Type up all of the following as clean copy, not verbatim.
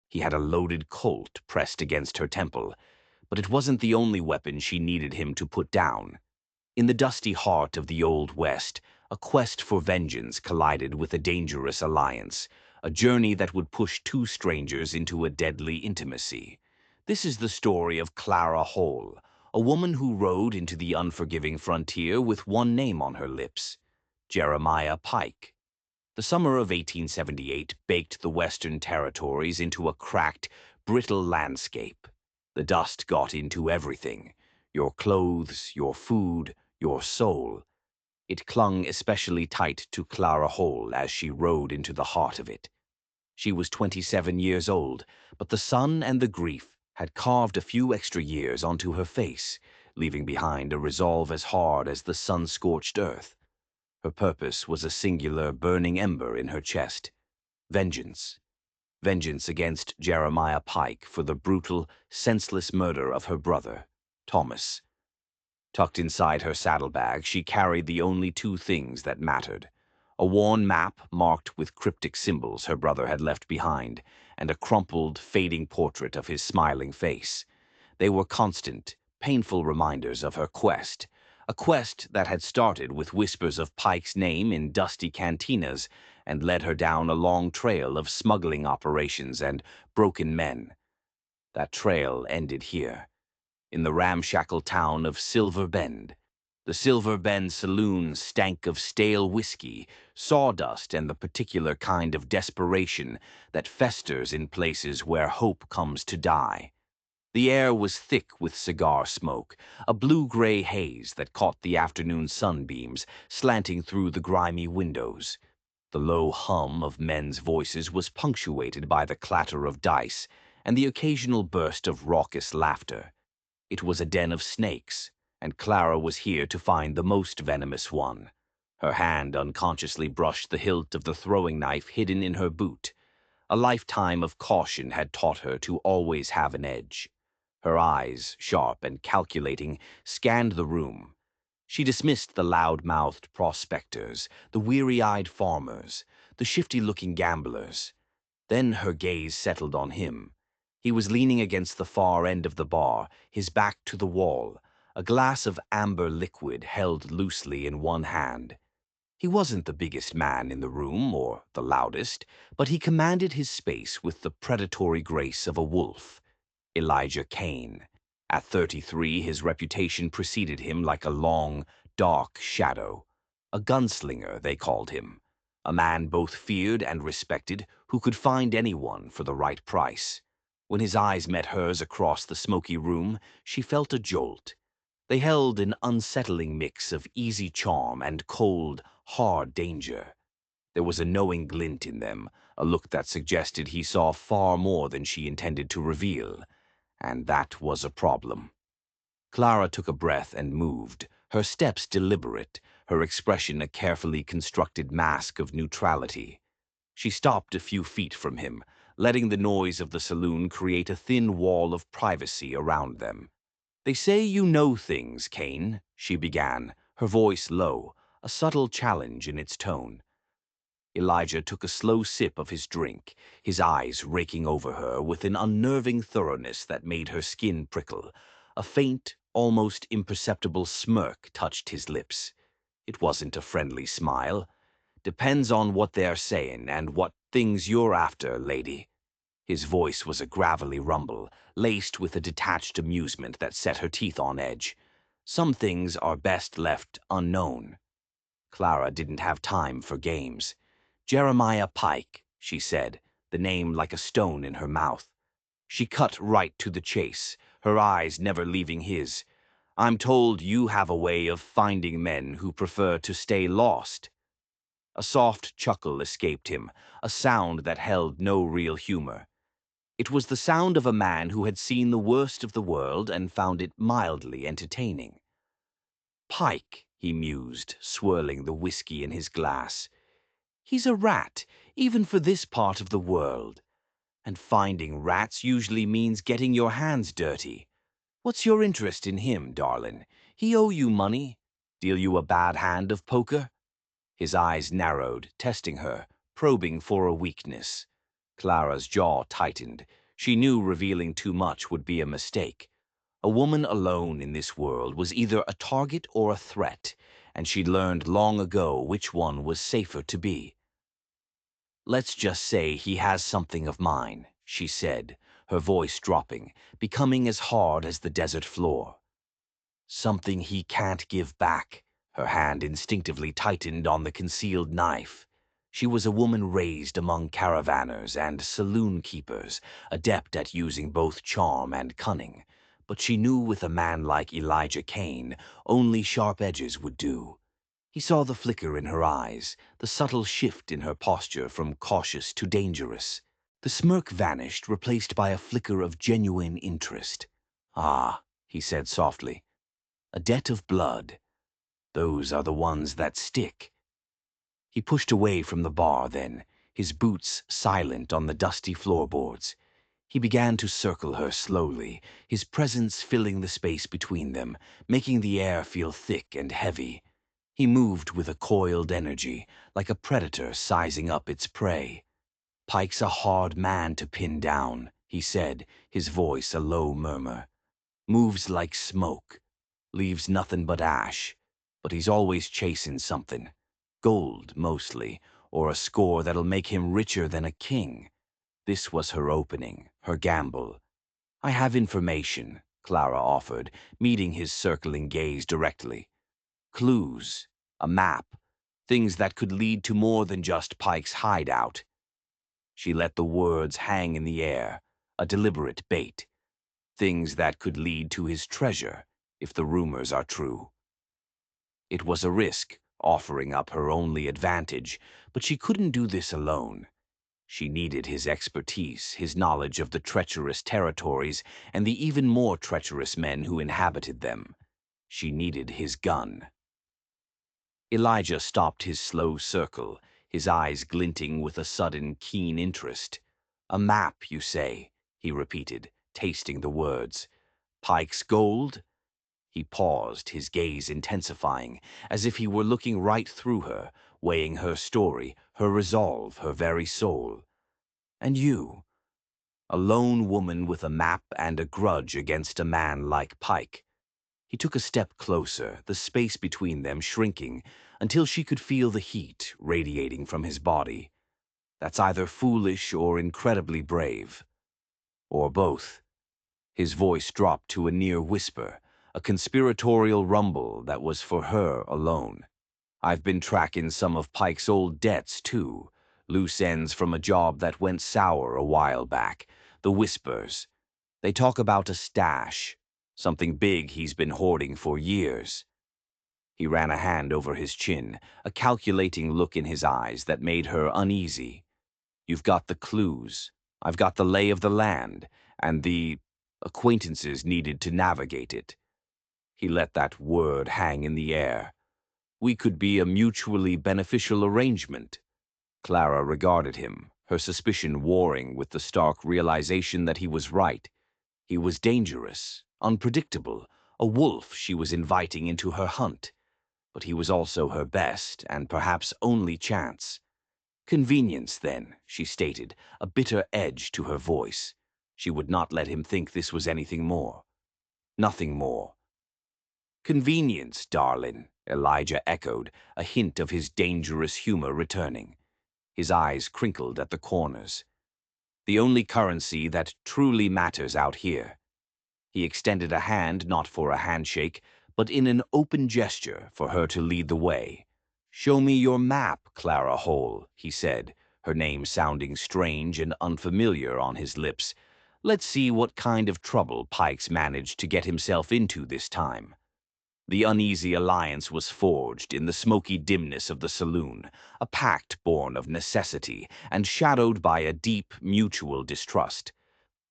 He had a loaded Colt pressed against her temple, but it wasn't the only weapon she needed him to put down. In the dusty heart of the Old West, a quest for vengeance collided with a dangerous alliance, a journey that would push two strangers into a deadly intimacy. This is the story of Clara Hall, a woman who rode into the unforgiving frontier with one name on her lips: Jeremiah Pike. The summer of 1878 baked the Western territories into a cracked, brittle landscape. The dust got into everything: your clothes, your food, your soul. It clung especially tight to Clara Hall as she rode into the heart of it. She was 27 years old, but the sun and the grief had carved a few extra years onto her face, leaving behind a resolve as hard as the sun-scorched earth. Her purpose was a singular burning ember in her chest: vengeance. Vengeance against Jeremiah Pike for the brutal, senseless murder of her brother, Thomas. Tucked inside her saddlebag, she carried the only two things that mattered: a worn map marked with cryptic symbols her brother had left behind, and a crumpled, fading portrait of his smiling face. They were constant, painful reminders of her quest, a quest that had started with whispers of Pike's name in dusty cantinas and led her down a long trail of smuggling operations and broken men. That trail ended here, in the ramshackle town of Silver Bend. The Silver Bend saloon stank of stale whiskey, sawdust, and the particular kind of desperation that festers in places where hope comes to die. The air was thick with cigar smoke, a blue-gray haze that caught the afternoon sunbeams slanting through the grimy windows. The low hum of men's voices was punctuated by the clatter of dice and the occasional burst of raucous laughter. It was a den of snakes, and Clara was here to find the most venomous one. Her hand unconsciously brushed the hilt of the throwing knife hidden in her boot. A lifetime of caution had taught her to always have an edge. Her eyes, sharp and calculating, scanned the room. She dismissed the loud-mouthed prospectors, the weary-eyed farmers, the shifty-looking gamblers. Then her gaze settled on him. He was leaning against the far end of the bar, his back to the wall, a glass of amber liquid held loosely in one hand. He wasn't the biggest man in the room, or the loudest, but he commanded his space with the predatory grace of a wolf. Elijah Kane. At 33, his reputation preceded him like a long, dark shadow. A gunslinger, they called him. A man both feared and respected, who could find anyone for the right price. When his eyes met hers across the smoky room, she felt a jolt. They held an unsettling mix of easy charm and cold, hard danger. There was a knowing glint in them, a look that suggested he saw far more than she intended to reveal. And that was a problem. Clara took a breath and moved, her steps deliberate, her expression a carefully constructed mask of neutrality. She stopped a few feet from him, letting the noise of the saloon create a thin wall of privacy around them. "They say you know things, Kane," she began, her voice low, a subtle challenge in its tone. Elijah took a slow sip of his drink, his eyes raking over her with an unnerving thoroughness that made her skin prickle. A faint, almost imperceptible smirk touched his lips. It wasn't a friendly smile. "Depends on what they're saying and what things you're after, lady." His voice was a gravelly rumble, laced with a detached amusement that set her teeth on edge. "Some things are best left unknown." Clara didn't have time for games. "Jeremiah Pike," she said, the name like a stone in her mouth. She cut right to the chase, her eyes never leaving his. "I'm told you have a way of finding men who prefer to stay lost." A soft chuckle escaped him, a sound that held no real humor. It was the sound of a man who had seen the worst of the world and found it mildly entertaining. "Pike," he mused, swirling the whiskey in his glass. "He's a rat, even for this part of the world. And finding rats usually means getting your hands dirty. What's your interest in him, darling? He owe you money? Deal you a bad hand of poker?" His eyes narrowed, testing her, probing for a weakness. Clara's jaw tightened. She knew revealing too much would be a mistake. A woman alone in this world was either a target or a threat, and she'd learned long ago which one was safer to be. "Let's just say he has something of mine," she said, her voice dropping, becoming as hard as the desert floor. "Something he can't give back." Her hand instinctively tightened on the concealed knife. She was a woman raised among caravanners and saloon keepers, adept at using both charm and cunning. But she knew with a man like Elijah Kane, only sharp edges would do. He saw the flicker in her eyes, the subtle shift in her posture from cautious to dangerous. The smirk vanished, replaced by a flicker of genuine interest. "Ah," he said softly, "a debt of blood. Those are the ones that stick." He pushed away from the bar then, his boots silent on the dusty floorboards. He began to circle her slowly, his presence filling the space between them, making the air feel thick and heavy. He moved with a coiled energy, like a predator sizing up its prey. "Pike's a hard man to pin down," he said, his voice a low murmur. "Moves like smoke, leaves nothing but ash, but he's always chasing something. Gold, mostly, or a score that'll make him richer than a king." This was her opening, her gamble. "I have information," Clara offered, meeting his circling gaze directly. "Clues, a map, things that could lead to more than just Pike's hideout." She let the words hang in the air, a deliberate bait. Things that could lead to his treasure, if the rumors are true. It was a risk, offering up her only advantage, but she couldn't do this alone. She needed his expertise, his knowledge of the treacherous territories and the even more treacherous men who inhabited them. She needed his gun. Elijah stopped his slow circle, his eyes glinting with a sudden, keen interest. "A map, you say?" he repeated, tasting the words. "Pike's gold?" He paused, his gaze intensifying, as if he were looking right through her, weighing her story, her resolve, her very soul. "And you? A lone woman with a map and a grudge against a man like Pike." He took a step closer, the space between them shrinking, until she could feel the heat radiating from his body. "That's either foolish or incredibly brave. Or both." His voice dropped to a near whisper, a conspiratorial rumble that was for her alone. "I've been tracking some of Pike's old debts, too. Loose ends from a job that went sour a while back. The whispers. They talk about a stash. Something big he's been hoarding for years." He ran a hand over his chin, a calculating look in his eyes that made her uneasy. "You've got the clues. I've got the lay of the land, and the acquaintances needed to navigate it." He let that word hang in the air. "We could be a mutually beneficial arrangement." Clara regarded him, her suspicion warring with the stark realization that he was right. He was dangerous, unpredictable, a wolf she was inviting into her hunt. But he was also her best and perhaps only chance. "Convenience, then," she stated, a bitter edge to her voice. She would not let him think this was anything more. Nothing more. "Convenience, darling," Elijah echoed, a hint of his dangerous humor returning. His eyes crinkled at the corners. "The only currency that truly matters out here." He extended a hand not for a handshake, but in an open gesture for her to lead the way. "Show me your map, Clara Hole," he said, her name sounding strange and unfamiliar on his lips. "Let's see what kind of trouble Pike's managed to get himself into this time." The uneasy alliance was forged in the smoky dimness of the saloon, a pact born of necessity and shadowed by a deep mutual distrust.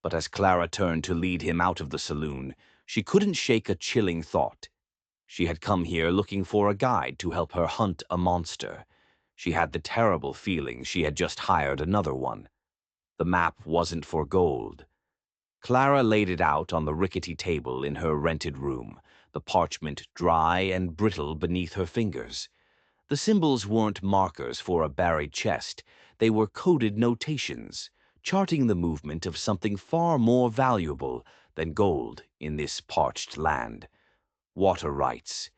But as Clara turned to lead him out of the saloon, she couldn't shake a chilling thought. She had come here looking for a guide to help her hunt a monster. She had the terrible feeling she had just hired another one. The map wasn't for gold. Clara laid it out on the rickety table in her rented room, the parchment dry and brittle beneath her fingers. The symbols weren't markers for a buried chest. They were coded notations, charting the movement of something far more valuable than gold in this parched land. Water rights,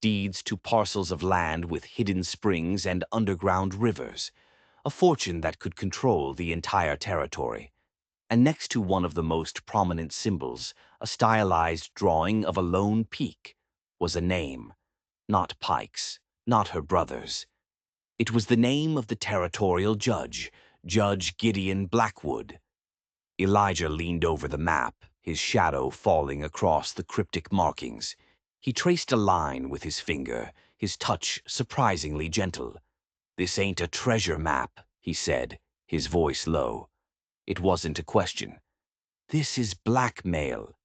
deeds to parcels of land with hidden springs and underground rivers, a fortune that could control the entire territory. And next to one of the most prominent symbols, a stylized drawing of a lone peak, was a name. Not Pike's, not her brother's. It was the name of the territorial judge, Judge Gideon Blackwood. Elijah leaned over the map, his shadow falling across the cryptic markings. He traced a line with his finger, his touch surprisingly gentle. "This ain't a treasure map," he said, his voice low. It wasn't a question. "This is blackmail."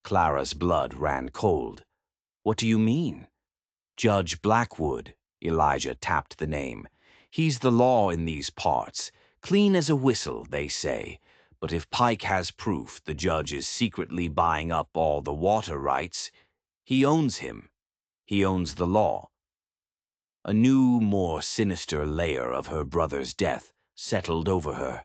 Clara's blood ran cold. "What do you mean?" "Judge Blackwood," Elijah tapped the name. "He's the law in these parts. Clean as a whistle, they say. But if Pike has proof the judge is secretly buying up all the water rights, he owns him. He owns the law." A new, more sinister layer of her brother's death settled over her.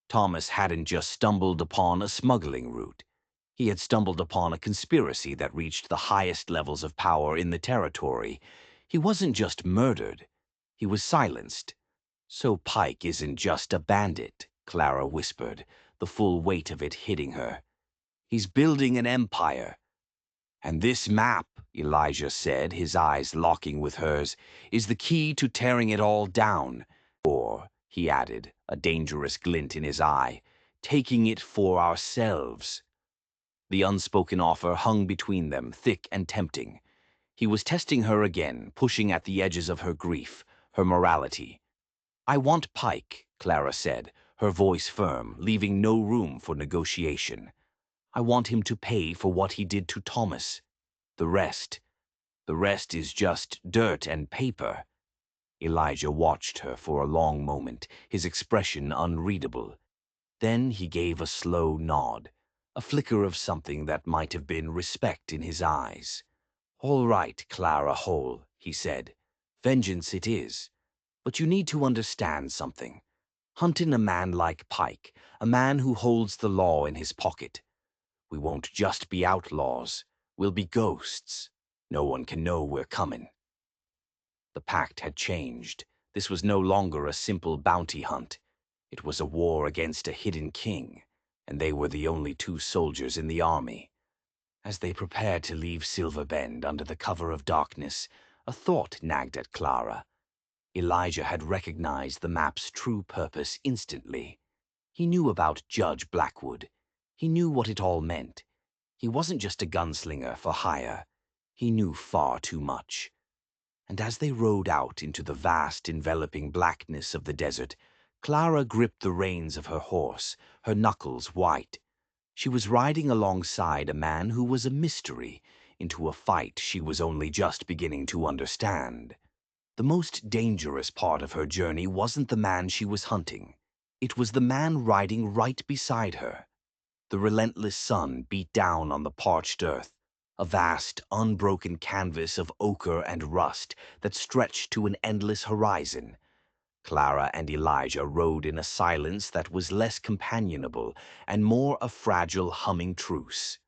Thomas hadn't just stumbled upon a smuggling route. He had stumbled upon a conspiracy that reached the highest levels of power in the territory. He wasn't just murdered. He was silenced. "So Pike isn't just a bandit," Clara whispered, the full weight of it hitting her. "He's building an empire. And this map," Elijah said, his eyes locking with hers, "is the key to tearing it all down. Or," he added, a dangerous glint in his eye, "taking it for ourselves." The unspoken offer hung between them, thick and tempting. He was testing her again, pushing at the edges of her grief, her morality. "I want Pike," Clara said, her voice firm, leaving no room for negotiation. "I want him to pay for what he did to Thomas. The rest is just dirt and paper." Elijah watched her for a long moment, his expression unreadable. Then he gave a slow nod, a flicker of something that might have been respect in his eyes. "All right, Clara Hole," he said. "Vengeance it is. But you need to understand something. Hunting a man like Pike, a man who holds the law in his pocket. We won't just be outlaws. We'll be ghosts. No one can know we're coming." The pact had changed. This was no longer a simple bounty hunt. It was a war against a hidden king, and they were the only two soldiers in the army. As they prepared to leave Silverbend under the cover of darkness, a thought nagged at Clara. Elijah had recognized the map's true purpose instantly. He knew about Judge Blackwood. He knew what it all meant. He wasn't just a gunslinger for hire. He knew far too much. And as they rode out into the vast, enveloping blackness of the desert, Clara gripped the reins of her horse, her knuckles white. She was riding alongside a man who was a mystery, into a fight she was only just beginning to understand. The most dangerous part of her journey wasn't the man she was hunting. It was the man riding right beside her. The relentless sun beat down on the parched earth, a vast, unbroken canvas of ochre and rust that stretched to an endless horizon. Clara and Elijah rode in a silence that was less companionable and more a fragile humming truce.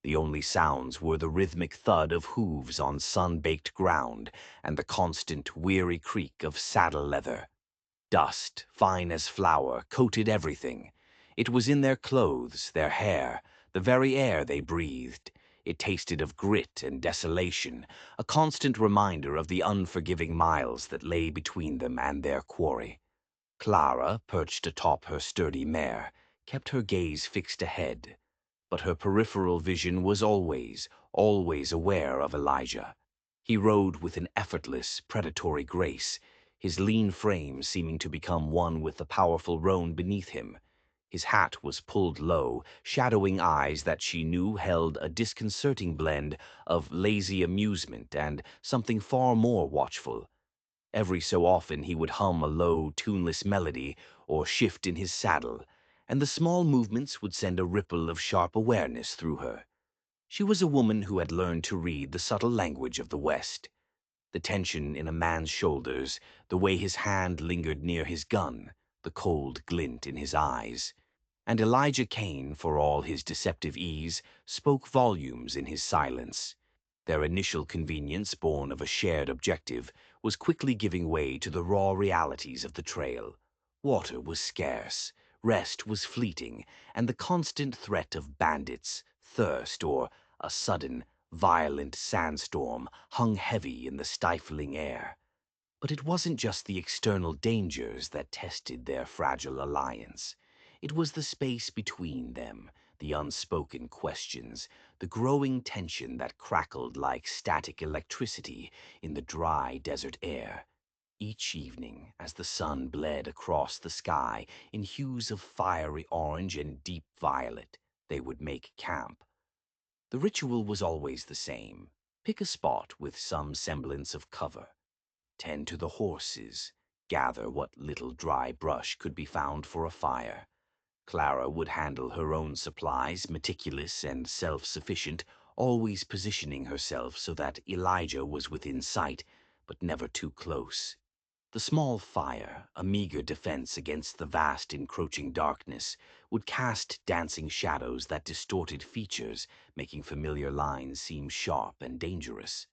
The only sounds were the rhythmic thud of hooves on sun-baked ground and the constant, weary creak of saddle leather. Dust, fine as flour, coated everything. It was in their clothes, their hair, the very air they breathed. It tasted of grit and desolation, a constant reminder of the unforgiving miles that lay between them and their quarry. Clara, perched atop her sturdy mare, kept her gaze fixed ahead, but her peripheral vision was always aware of Elijah. He rode with an effortless, predatory grace, his lean frame seeming to become one with the powerful roan beneath him. His hat was pulled low, shadowing eyes that she knew held a disconcerting blend of lazy amusement and something far more watchful. Every so often he would hum a low, tuneless melody or shift in his saddle, and the small movements would send a ripple of sharp awareness through her. She was a woman who had learned to read the subtle language of the West. The tension in a man's shoulders, the way his hand lingered near his gun, the cold glint in his eyes. And Elijah Kane, for all his deceptive ease, spoke volumes in his silence. Their initial convenience, born of a shared objective, was quickly giving way to the raw realities of the trail. Water was scarce, rest was fleeting, and the constant threat of bandits, thirst, or a sudden, violent sandstorm hung heavy in the stifling air. But it wasn't just the external dangers that tested their fragile alliance. It was the space between them, the unspoken questions, the growing tension that crackled like static electricity in the dry desert air. Each evening, as the sun bled across the sky in hues of fiery orange and deep violet, they would make camp. The ritual was always the same. Pick a spot with some semblance of cover. Tend to the horses, gather what little dry brush could be found for a fire. Clara would handle her own supplies, meticulous and self-sufficient, always positioning herself so that Elijah was within sight, but never too close. The small fire, a meager defense against the vast encroaching darkness, would cast dancing shadows that distorted features, making familiar lines seem sharp and dangerous.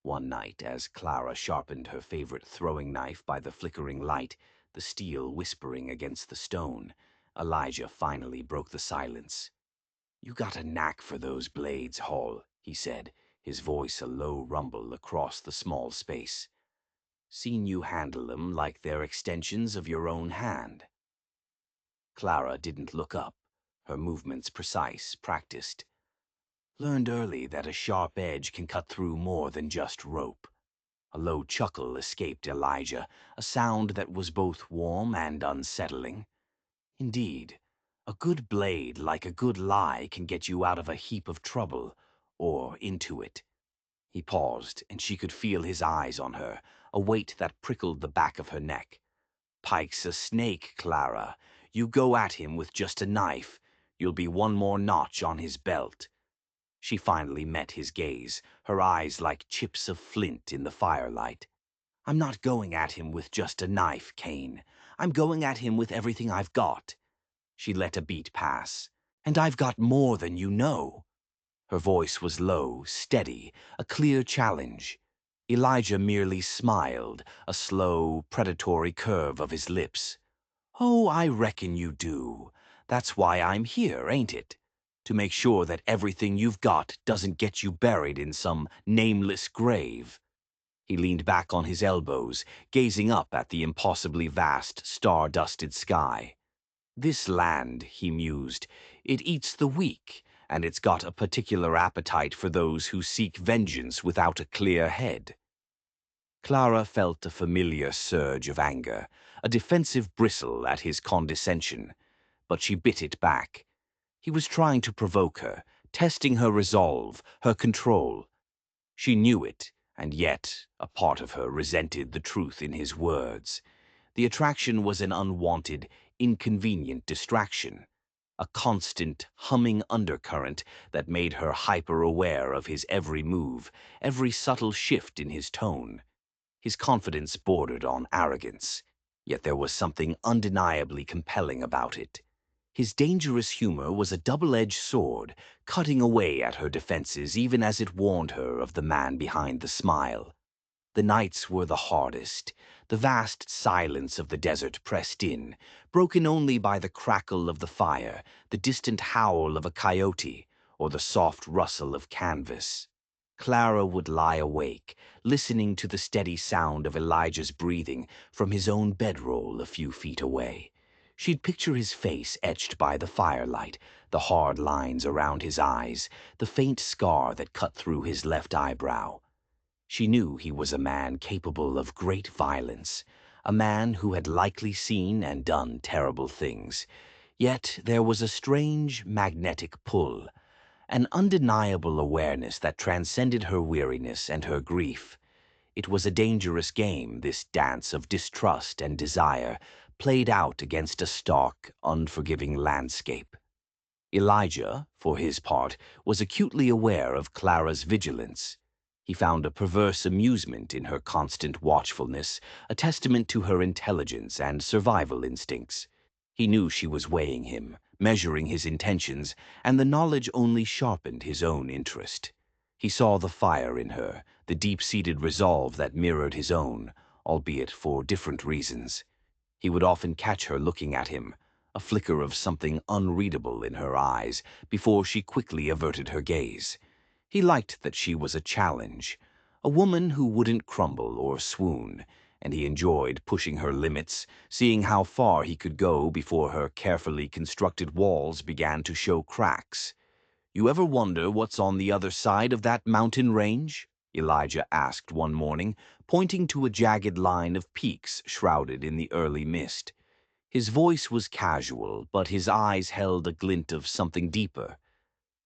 One night, as Clara sharpened her favorite throwing knife by the flickering light, the steel whispering against the stone, Elijah finally broke the silence. "You got a knack for those blades, Hall," he said, his voice a low rumble across the small space. "Seen you handle them like they're extensions of your own hand." Clara didn't look up, her movements precise, practiced. "Learned early that a sharp edge can cut through more than just rope." A low chuckle escaped Elijah, a sound that was both warm and unsettling. "Indeed, a good blade like a good lie can get you out of a heap of trouble, or into it." He paused, and she could feel his eyes on her, a weight that prickled the back of her neck. "Pike's a snake, Clara. You go at him with just a knife, you'll be one more notch on his belt." She finally met his gaze, her eyes like chips of flint in the firelight. "I'm not going at him with just a knife, Kane. I'm going at him with everything I've got." She let a beat pass. "And I've got more than you know." Her voice was low, steady, a clear challenge. Elijah merely smiled, a slow, predatory curve of his lips. "Oh, I reckon you do. That's why I'm here, ain't it? To make sure that everything you've got doesn't get you buried in some nameless grave." He leaned back on his elbows, gazing up at the impossibly vast, star-dusted sky. "This land," he mused, "it eats the weak, and it's got a particular appetite for those who seek vengeance without a clear head." Clara felt a familiar surge of anger, a defensive bristle at his condescension, but she bit it back. He was trying to provoke her, testing her resolve, her control. She knew it, and yet a part of her resented the truth in his words. The attraction was an unwanted, inconvenient distraction, a constant, humming undercurrent that made her hyper-aware of his every move, every subtle shift in his tone. His confidence bordered on arrogance, yet there was something undeniably compelling about it. His dangerous humor was a double-edged sword, cutting away at her defenses even as it warned her of the man behind the smile. The nights were the hardest. The vast silence of the desert pressed in, broken only by the crackle of the fire, the distant howl of a coyote, or the soft rustle of canvas. Clara would lie awake, listening to the steady sound of Elijah's breathing from his own bedroll a few feet away. She'd picture his face etched by the firelight, the hard lines around his eyes, the faint scar that cut through his left eyebrow. She knew he was a man capable of great violence, a man who had likely seen and done terrible things. Yet there was a strange, magnetic pull, an undeniable awareness that transcended her weariness and her grief. It was a dangerous game, this dance of distrust and desire, played out against a stark, unforgiving landscape. Elijah, for his part, was acutely aware of Clara's vigilance. He found a perverse amusement in her constant watchfulness, a testament to her intelligence and survival instincts. He knew she was weighing him, measuring his intentions, and the knowledge only sharpened his own interest. He saw the fire in her, the deep-seated resolve that mirrored his own, albeit for different reasons. He would often catch her looking at him, a flicker of something unreadable in her eyes, before she quickly averted her gaze. He liked that she was a challenge, a woman who wouldn't crumble or swoon, and he enjoyed pushing her limits, seeing how far he could go before her carefully constructed walls began to show cracks. "You ever wonder what's on the other side of that mountain range?" Elijah asked one morning, pointing to a jagged line of peaks shrouded in the early mist. His voice was casual, but his eyes held a glint of something deeper.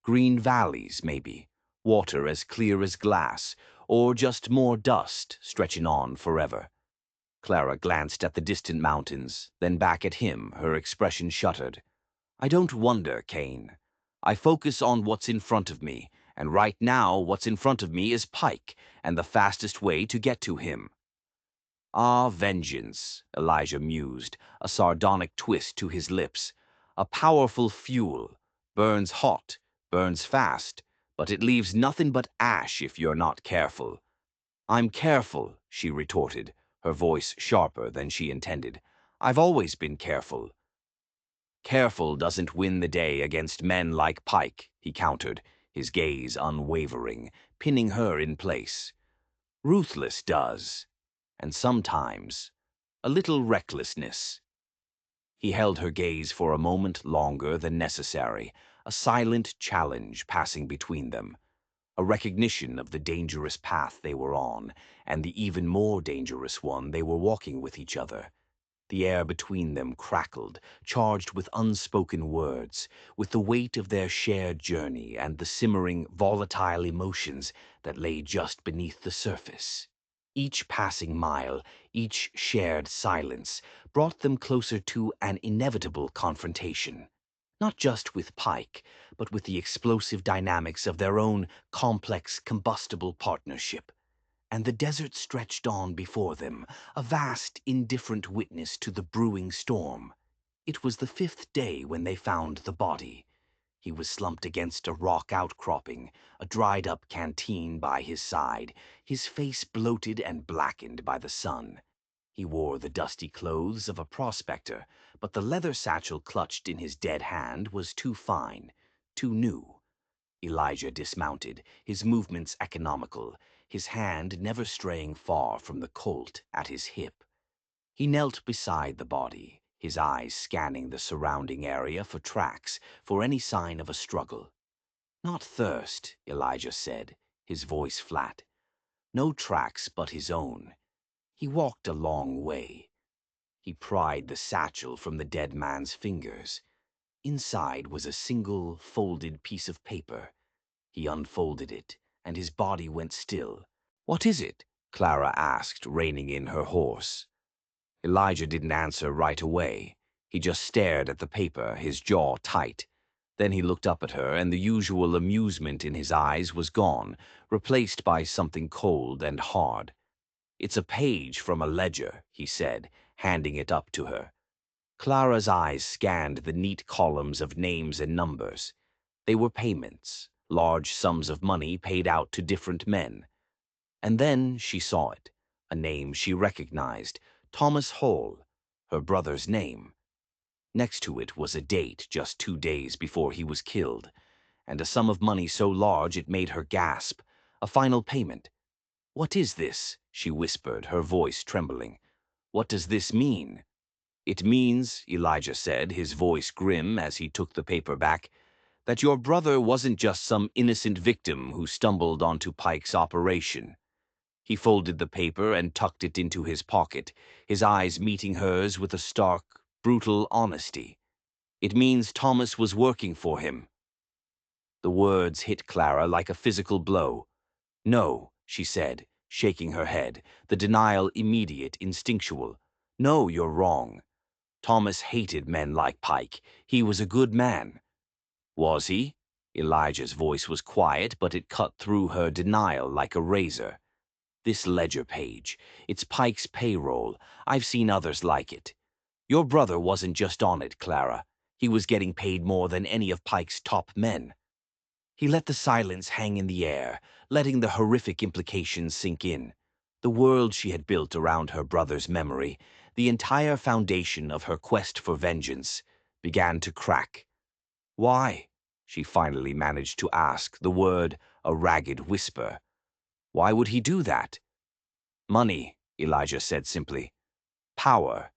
Green valleys, maybe, water as clear as glass, or just more dust stretching on forever. Clara glanced at the distant mountains, then back at him, her expression shuttered. "I don't wonder, Kane. I focus on what's in front of me, and right now what's in front of me is Pike, and the fastest way to get to him." "Ah, vengeance," Elijah mused, a sardonic twist to his lips. "A powerful fuel. Burns hot, burns fast, but it leaves nothing but ash if you're not careful." "I'm careful," she retorted, her voice sharper than she intended. "I've always been careful." "Careful doesn't win the day against men like Pike," he countered, his gaze unwavering, pinning her in place. "Ruthless does. And sometimes a little recklessness." He held her gaze for a moment longer than necessary, a silent challenge passing between them, a recognition of the dangerous path they were on, and the even more dangerous one they were walking with each other. The air between them crackled, charged with unspoken words, with the weight of their shared journey and the simmering, volatile emotions that lay just beneath the surface. Each passing mile, each shared silence, brought them closer to an inevitable confrontation. Not just with Pike, but with the explosive dynamics of their own complex, combustible partnership. And the desert stretched on before them, a vast, indifferent witness to the brewing storm. It was the 5th day when they found the body. He was slumped against a rock outcropping, a dried-up canteen by his side, his face bloated and blackened by the sun. He wore the dusty clothes of a prospector, but the leather satchel clutched in his dead hand was too fine, too new. Elijah dismounted, his movements economical, his hand never straying far from the Colt at his hip. He knelt beside the body, his eyes scanning the surrounding area for tracks, for any sign of a struggle. "Not thirst," Elijah said, his voice flat. "No tracks but his own." He walked a long way. He pried the satchel from the dead man's fingers. Inside was a single, folded piece of paper. He unfolded it, and his body went still. "What is it?" Clara asked, reining in her horse. Elijah didn't answer right away. He just stared at the paper, his jaw tight. Then he looked up at her, and the usual amusement in his eyes was gone, replaced by something cold and hard. "It's a page from a ledger," he said, handing it up to her. Clara's eyes scanned the neat columns of names and numbers. They were payments, large sums of money paid out to different men. And then she saw it, a name she recognized, Thomas Hall, her brother's name. Next to it was a date just 2 days before he was killed, and a sum of money so large it made her gasp, a final payment. "What is this?" she whispered, her voice trembling. "What does this mean?" "It means," Elijah said, his voice grim as he took the paper back, "that your brother wasn't just some innocent victim who stumbled onto Pike's operation." He folded the paper and tucked it into his pocket, his eyes meeting hers with a stark, brutal honesty. "It means Thomas was working for him." The words hit Clara like a physical blow. "No," she said, shaking her head, the denial immediate, instinctual. "No, you're wrong. Thomas hated men like Pike. He was a good man." "Was he?" Elijah's voice was quiet, but it cut through her denial like a razor. "This ledger page. It's Pike's payroll. I've seen others like it. Your brother wasn't just on it, Clara. He was getting paid more than any of Pike's top men. He let the silence hang in the air, letting the horrific implications sink in. The world she had built around her brother's memory, the entire foundation of her quest for vengeance, began to crack. Why? She finally managed to ask, the word a ragged whisper. Why would he do that? Money, Elijah said simply. Power.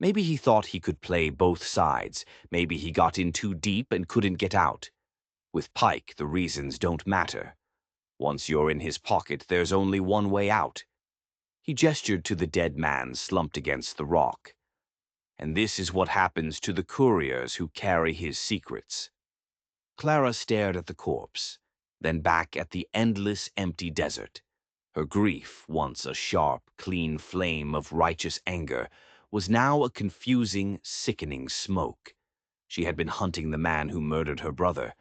Maybe he thought he could play both sides. Maybe he got in too deep and couldn't get out. With Pike, the reasons don't matter. Once you're in his pocket, there's only one way out. He gestured to the dead man slumped against the rock. And this is what happens to the couriers who carry his secrets. Clara stared at the corpse, then back at the endless empty desert. Her grief, once a sharp, clean flame of righteous anger, was now a confusing, sickening smoke. She had been hunting the man who murdered her brother.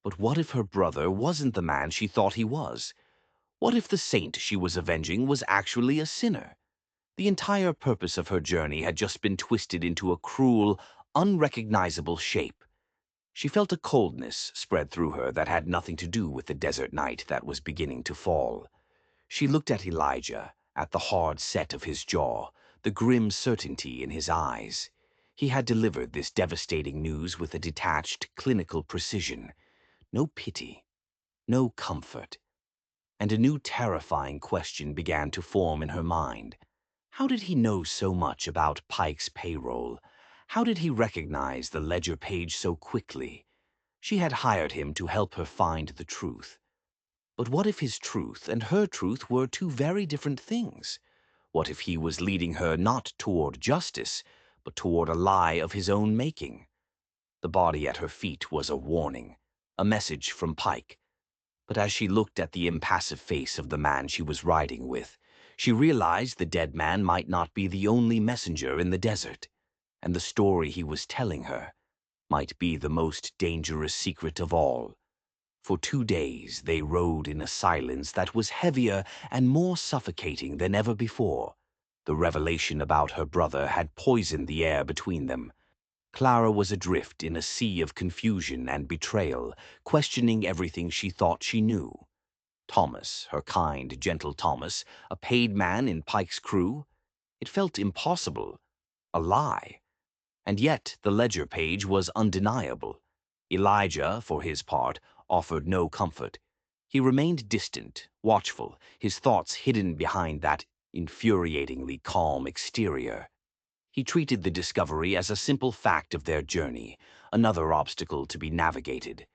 But what if her brother wasn't the man she thought he was? What if the saint she was avenging was actually a sinner? The entire purpose of her journey had just been twisted into a cruel, unrecognizable shape. She felt a coldness spread through her that had nothing to do with the desert night that was beginning to fall. She looked at Elijah, at the hard set of his jaw, the grim certainty in his eyes. He had delivered this devastating news with a detached, clinical precision. No pity, no comfort. And a new terrifying question began to form in her mind. How did he know so much about Pike's payroll? How did he recognize the ledger page so quickly? She had hired him to help her find the truth. But what if his truth and her truth were two very different things? What if he was leading her not toward justice, but toward a lie of his own making? The body at her feet was a warning, a message from Pike. But as she looked at the impassive face of the man she was riding with, she realized the dead man might not be the only messenger in the desert, and the story he was telling her might be the most dangerous secret of all. For 2 days they rode in a silence that was heavier and more suffocating than ever before. The revelation about her brother had poisoned the air between them. Clara was adrift in a sea of confusion and betrayal, questioning everything she thought she knew. Thomas, her kind, gentle Thomas, a paid man in Pike's crew? It felt impossible. A lie. And yet the ledger page was undeniable. Elijah, for his part, offered no comfort. He remained distant, watchful, his thoughts hidden behind that infuriatingly calm exterior. He treated the discovery as a simple fact of their journey, another obstacle to be navigated.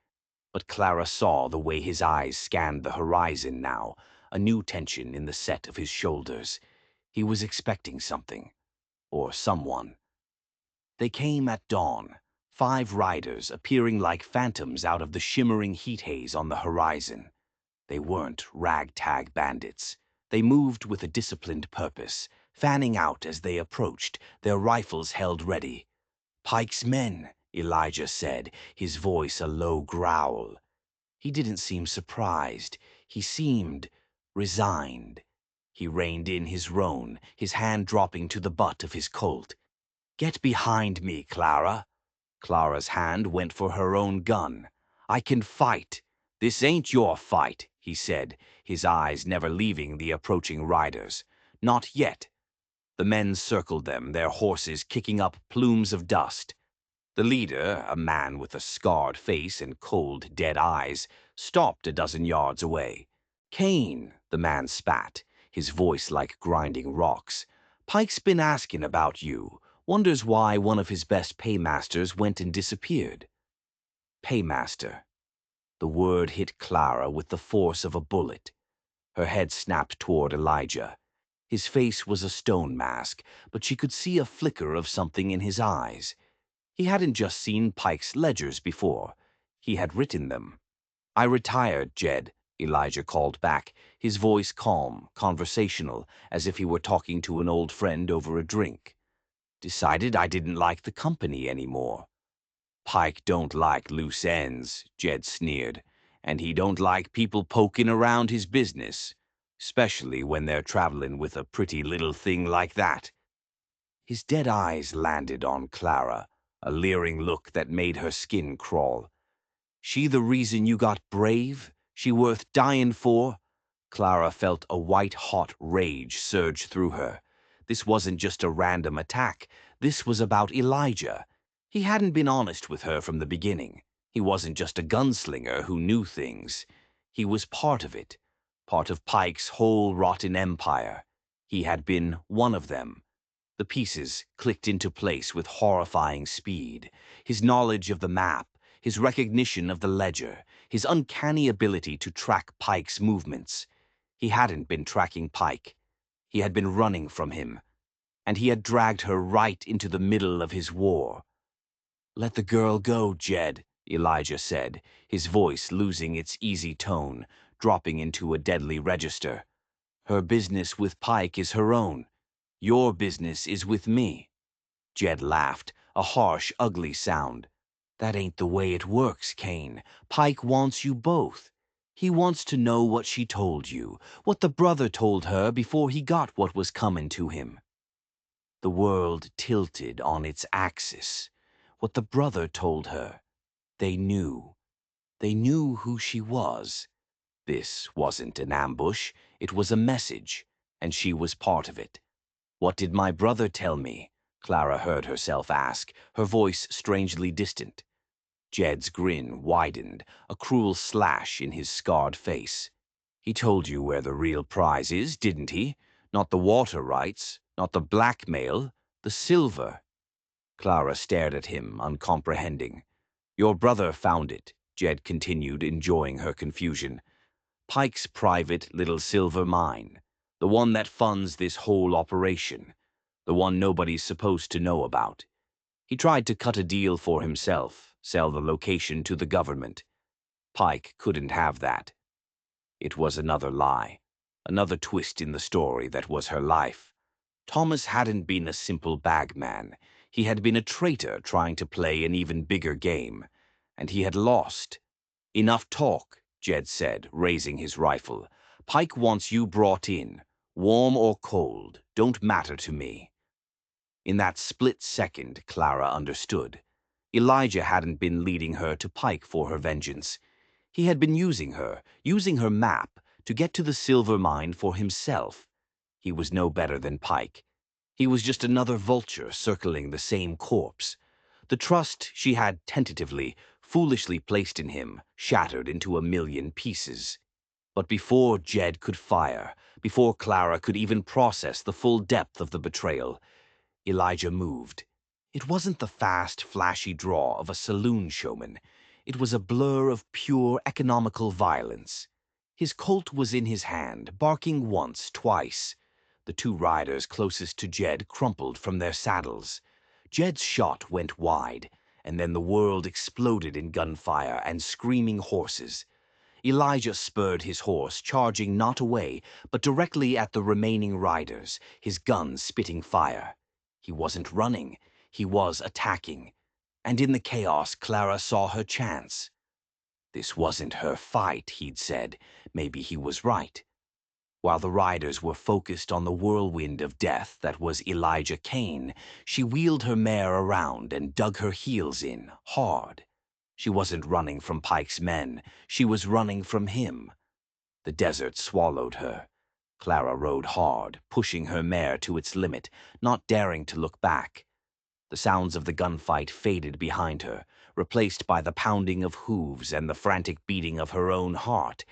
But Clara saw the way his eyes scanned the horizon now, a new tension in the set of his shoulders. He was expecting something, or someone. They came at dawn, 5 riders appearing like phantoms out of the shimmering heat haze on the horizon. They weren't ragtag bandits. They moved with a disciplined purpose, fanning out as they approached, their rifles held ready. "Pike's men," Elijah said, his voice a low growl. He didn't seem surprised. He seemed resigned. He reined in his roan, his hand dropping to the butt of his colt. "Get behind me, Clara." Clara's hand went for her own gun. "I can fight. This ain't your fight," he said, his eyes never leaving the approaching riders. "Not yet." The men circled them, their horses kicking up plumes of dust. The leader, a man with a scarred face and cold, dead eyes, stopped a dozen yards away. "Kane," the man spat, his voice like grinding rocks. "Pike's been asking about you. Wonders why one of his best paymasters went and disappeared." Paymaster. The word hit Clara with the force of a bullet. Her head snapped toward Elijah. His face was a stone mask, but she could see a flicker of something in his eyes. He hadn't just seen Pike's ledgers before. He had written them. "I retired, Jed," Elijah called back, his voice calm, conversational, as if he were talking to an old friend over a drink. "Decided I didn't like the company anymore." "Pike don't like loose ends," Jed sneered, "and he don't like people poking around his business, especially when they're traveling with a pretty little thing like that." His dead eyes landed on Clara. a leering look that made her skin crawl. "She the reason you got brave? She worth dying for?" Clara felt a white-hot rage surge through her. This wasn't just a random attack. This was about Elijah. He hadn't been honest with her from the beginning. He wasn't just a gunslinger who knew things. He was part of it, part of Pike's whole rotten empire. He had been one of them. The pieces clicked into place with horrifying speed. His knowledge of the map, his recognition of the ledger, his uncanny ability to track Pike's movements. He hadn't been tracking Pike. He had been running from him, and he had dragged her right into the middle of his war. "Let the girl go, Jed," Elijah said, his voice losing its easy tone, dropping into a deadly register. "Her business with Pike is her own. Your business is with me." Jed laughed, a harsh, ugly sound. "That ain't the way it works, Kane. Pike wants you both. He wants to know what she told you, what the brother told her before he got what was coming to him." The world tilted on its axis. What the brother told her. They knew. They knew who she was. This wasn't an ambush. It was a message, and she was part of it. "What did my brother tell me?" Clara heard herself ask, her voice strangely distant. Jed's grin widened, a cruel slash in his scarred face. "He told you where the real prize is, didn't he? Not the water rights, not the blackmail, the silver." Clara stared at him, uncomprehending. "Your brother found it," Jed continued, enjoying her confusion. "Pike's private little silver mine. The one that funds this whole operation. The one nobody's supposed to know about. He tried to cut a deal for himself, sell the location to the government. Pike couldn't have that." It was another lie, another twist in the story that was her life. Thomas hadn't been a simple bagman. He had been a traitor trying to play an even bigger game, and he had lost. "Enough talk," Jed said, raising his rifle. "Pike wants you brought in. Warm or cold, don't matter to me." In that split second, Clara understood. Elijah hadn't been leading her to Pike for her vengeance. He had been using her map, to get to the silver mine for himself. He was no better than Pike. He was just another vulture circling the same corpse. The trust she had tentatively, foolishly placed in him shattered into a million pieces. But before Jed could fire, before Clara could even process the full depth of the betrayal, Elijah moved. It wasn't the fast, flashy draw of a saloon showman. It was a blur of pure economical violence. His Colt was in his hand, barking once, twice. The two riders closest to Jed crumpled from their saddles. Jed's shot went wide, and then the world exploded in gunfire and screaming horses. Elijah spurred his horse, charging not away, but directly at the remaining riders, his gun spitting fire. He wasn't running, he was attacking. And in the chaos, Clara saw her chance. This wasn't her fight, he'd said. Maybe he was right. While the riders were focused on the whirlwind of death that was Elijah Kane, she wheeled her mare around and dug her heels in, hard. She wasn't running from Pike's men, she was running from him. The desert swallowed her. Clara rode hard, pushing her mare to its limit, not daring to look back. The sounds of the gunfight faded behind her, replaced by the pounding of hooves and the frantic beating of her own heart.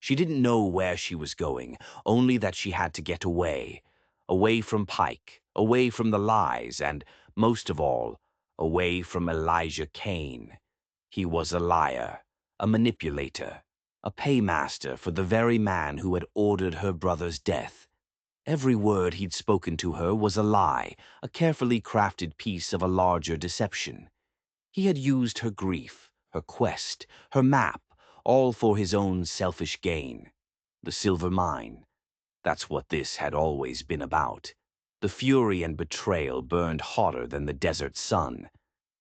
She didn't know where she was going, only that she had to get away. Away from Pike, away from the lies, and, most of all, away from Elijah Kane. He was a liar, a manipulator, a paymaster for the very man who had ordered her brother's death. Every word he'd spoken to her was a lie, a carefully crafted piece of a larger deception. He had used her grief, her quest, her map, all for his own selfish gain. The silver mine. That's what this had always been about. The fury and betrayal burned hotter than the desert sun.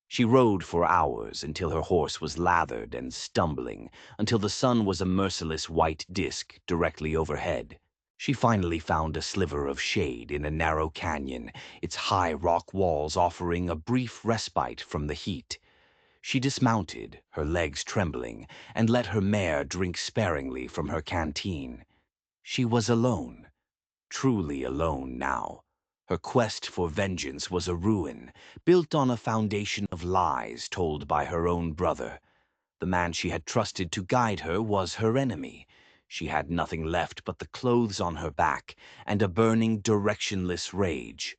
She rode for hours until her horse was lathered and stumbling, until the sun was a merciless white disk directly overhead. She finally found a sliver of shade in a narrow canyon, its high rock walls offering a brief respite from the heat. She dismounted, her legs trembling, and let her mare drink sparingly from her canteen. She was alone, truly alone now. Her quest for vengeance was a ruin, built on a foundation of lies told by her own brother. The man she had trusted to guide her was her enemy. She had nothing left but the clothes on her back and a burning, directionless rage.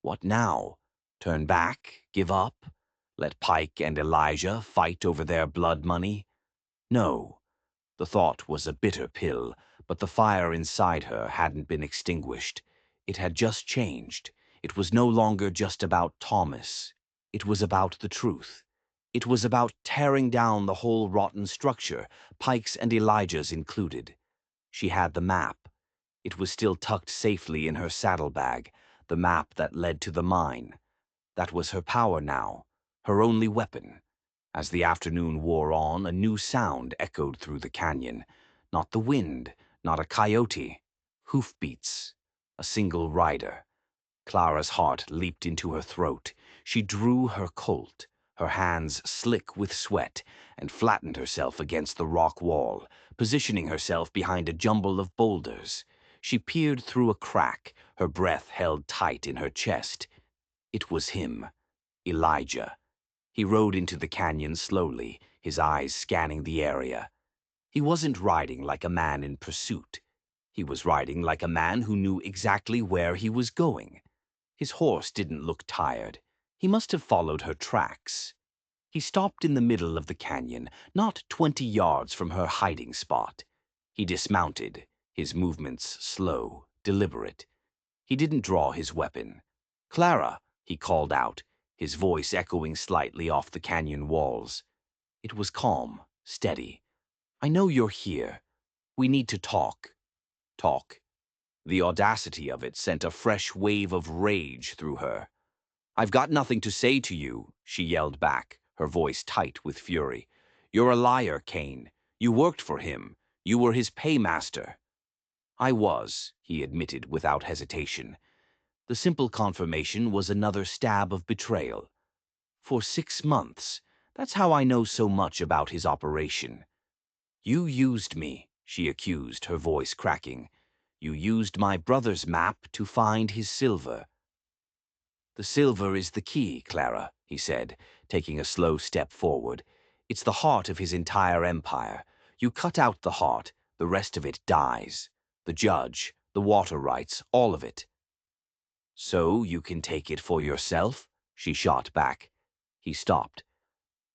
What now? Turn back? Give up? Let Pike and Elijah fight over their blood money? No. The thought was a bitter pill, but the fire inside her hadn't been extinguished. It had just changed. It was no longer just about Thomas. It was about the truth. It was about tearing down the whole rotten structure, Pike's and Elijah's included. She had the map. It was still tucked safely in her saddlebag, the map that led to the mine. That was her power now, her only weapon. As the afternoon wore on, a new sound echoed through the canyon. Not the wind, not a coyote. Hoofbeats. A single rider. Clara's heart leaped into her throat. She drew her Colt, her hands slick with sweat, and flattened herself against the rock wall, positioning herself behind a jumble of boulders. She peered through a crack, her breath held tight in her chest. It was him, Elijah. He rode into the canyon slowly, his eyes scanning the area. He wasn't riding like a man in pursuit. He was riding like a man who knew exactly where he was going. His horse didn't look tired. He must have followed her tracks. He stopped in the middle of the canyon, not 20 yards from her hiding spot. He dismounted, his movements slow, deliberate. He didn't draw his weapon. "Clara," he called out, his voice echoing slightly off the canyon walls. It was calm, steady. "I know you're here. We need to talk." Talk. The audacity of it sent a fresh wave of rage through her. "I've got nothing to say to you," she yelled back, her voice tight with fury. "You're a liar, Kane. You worked for him. You were his paymaster." "I was," he admitted without hesitation. The simple confirmation was another stab of betrayal. "For 6 months. That's how I know so much about his operation." "You used me," she accused, her voice cracking. "You used my brother's map to find his silver." "The silver is the key, Clara," he said, taking a slow step forward. "It's the heart of his entire empire. You cut out the heart, the rest of it dies. The judge, the water rights, all of it." "So you can take it for yourself?" she shot back. He stopped.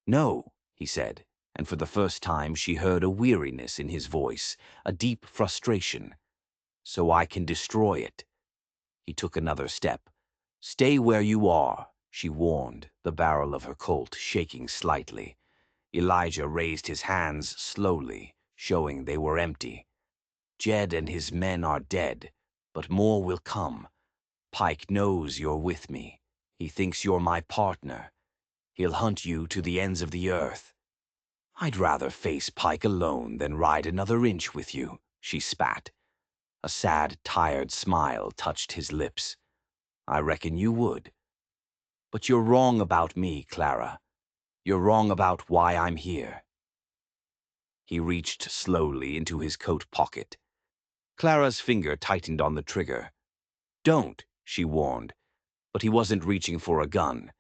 "No," he said, and for the first time she heard a weariness in his voice, a deep frustration. "So I can destroy it." He took another step. "Stay where you are," she warned, the barrel of her Colt shaking slightly. Elijah raised his hands slowly, showing they were empty. "Jed and his men are dead, but more will come. Pike knows you're with me. He thinks you're my partner. He'll hunt you to the ends of the earth." "I'd rather face Pike alone than ride another inch with you," she spat. A sad, tired smile touched his lips. "I reckon you would. But you're wrong about me, Clara. You're wrong about why I'm here." He reached slowly into his coat pocket. Clara's finger tightened on the trigger. "Don't," she warned, but he wasn't reaching for a gun.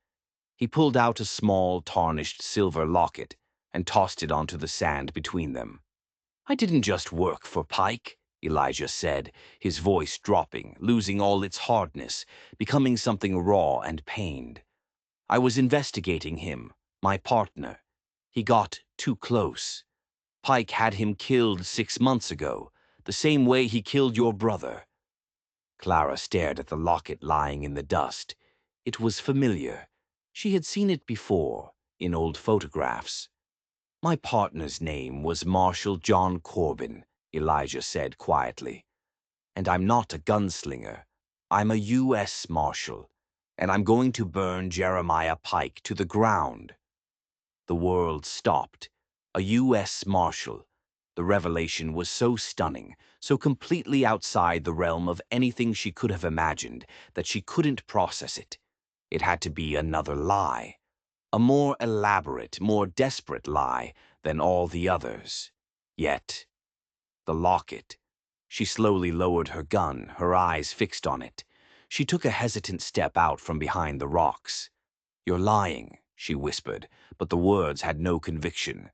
He pulled out a small, tarnished silver locket and tossed it onto the sand between them. "I didn't just work for Pike," Elijah said, his voice dropping, losing all its hardness, becoming something raw and pained. "I was investigating him, my partner. He got too close. Pike had him killed 6 months ago, the same way he killed your brother." Clara stared at the locket lying in the dust. It was familiar. She had seen it before, in old photographs. "My partner's name was Marshal John Corbin," Elijah said quietly. "And I'm not a gunslinger. I'm a U.S. Marshal, and I'm going to burn Jeremiah Pike to the ground." The world stopped. A U.S. Marshal. The revelation was so stunning, so completely outside the realm of anything she could have imagined, that she couldn't process it. It had to be another lie. A more elaborate, more desperate lie than all the others. Yet, the locket. She slowly lowered her gun, her eyes fixed on it. She took a hesitant step out from behind the rocks. "You're lying," she whispered, but the words had no conviction.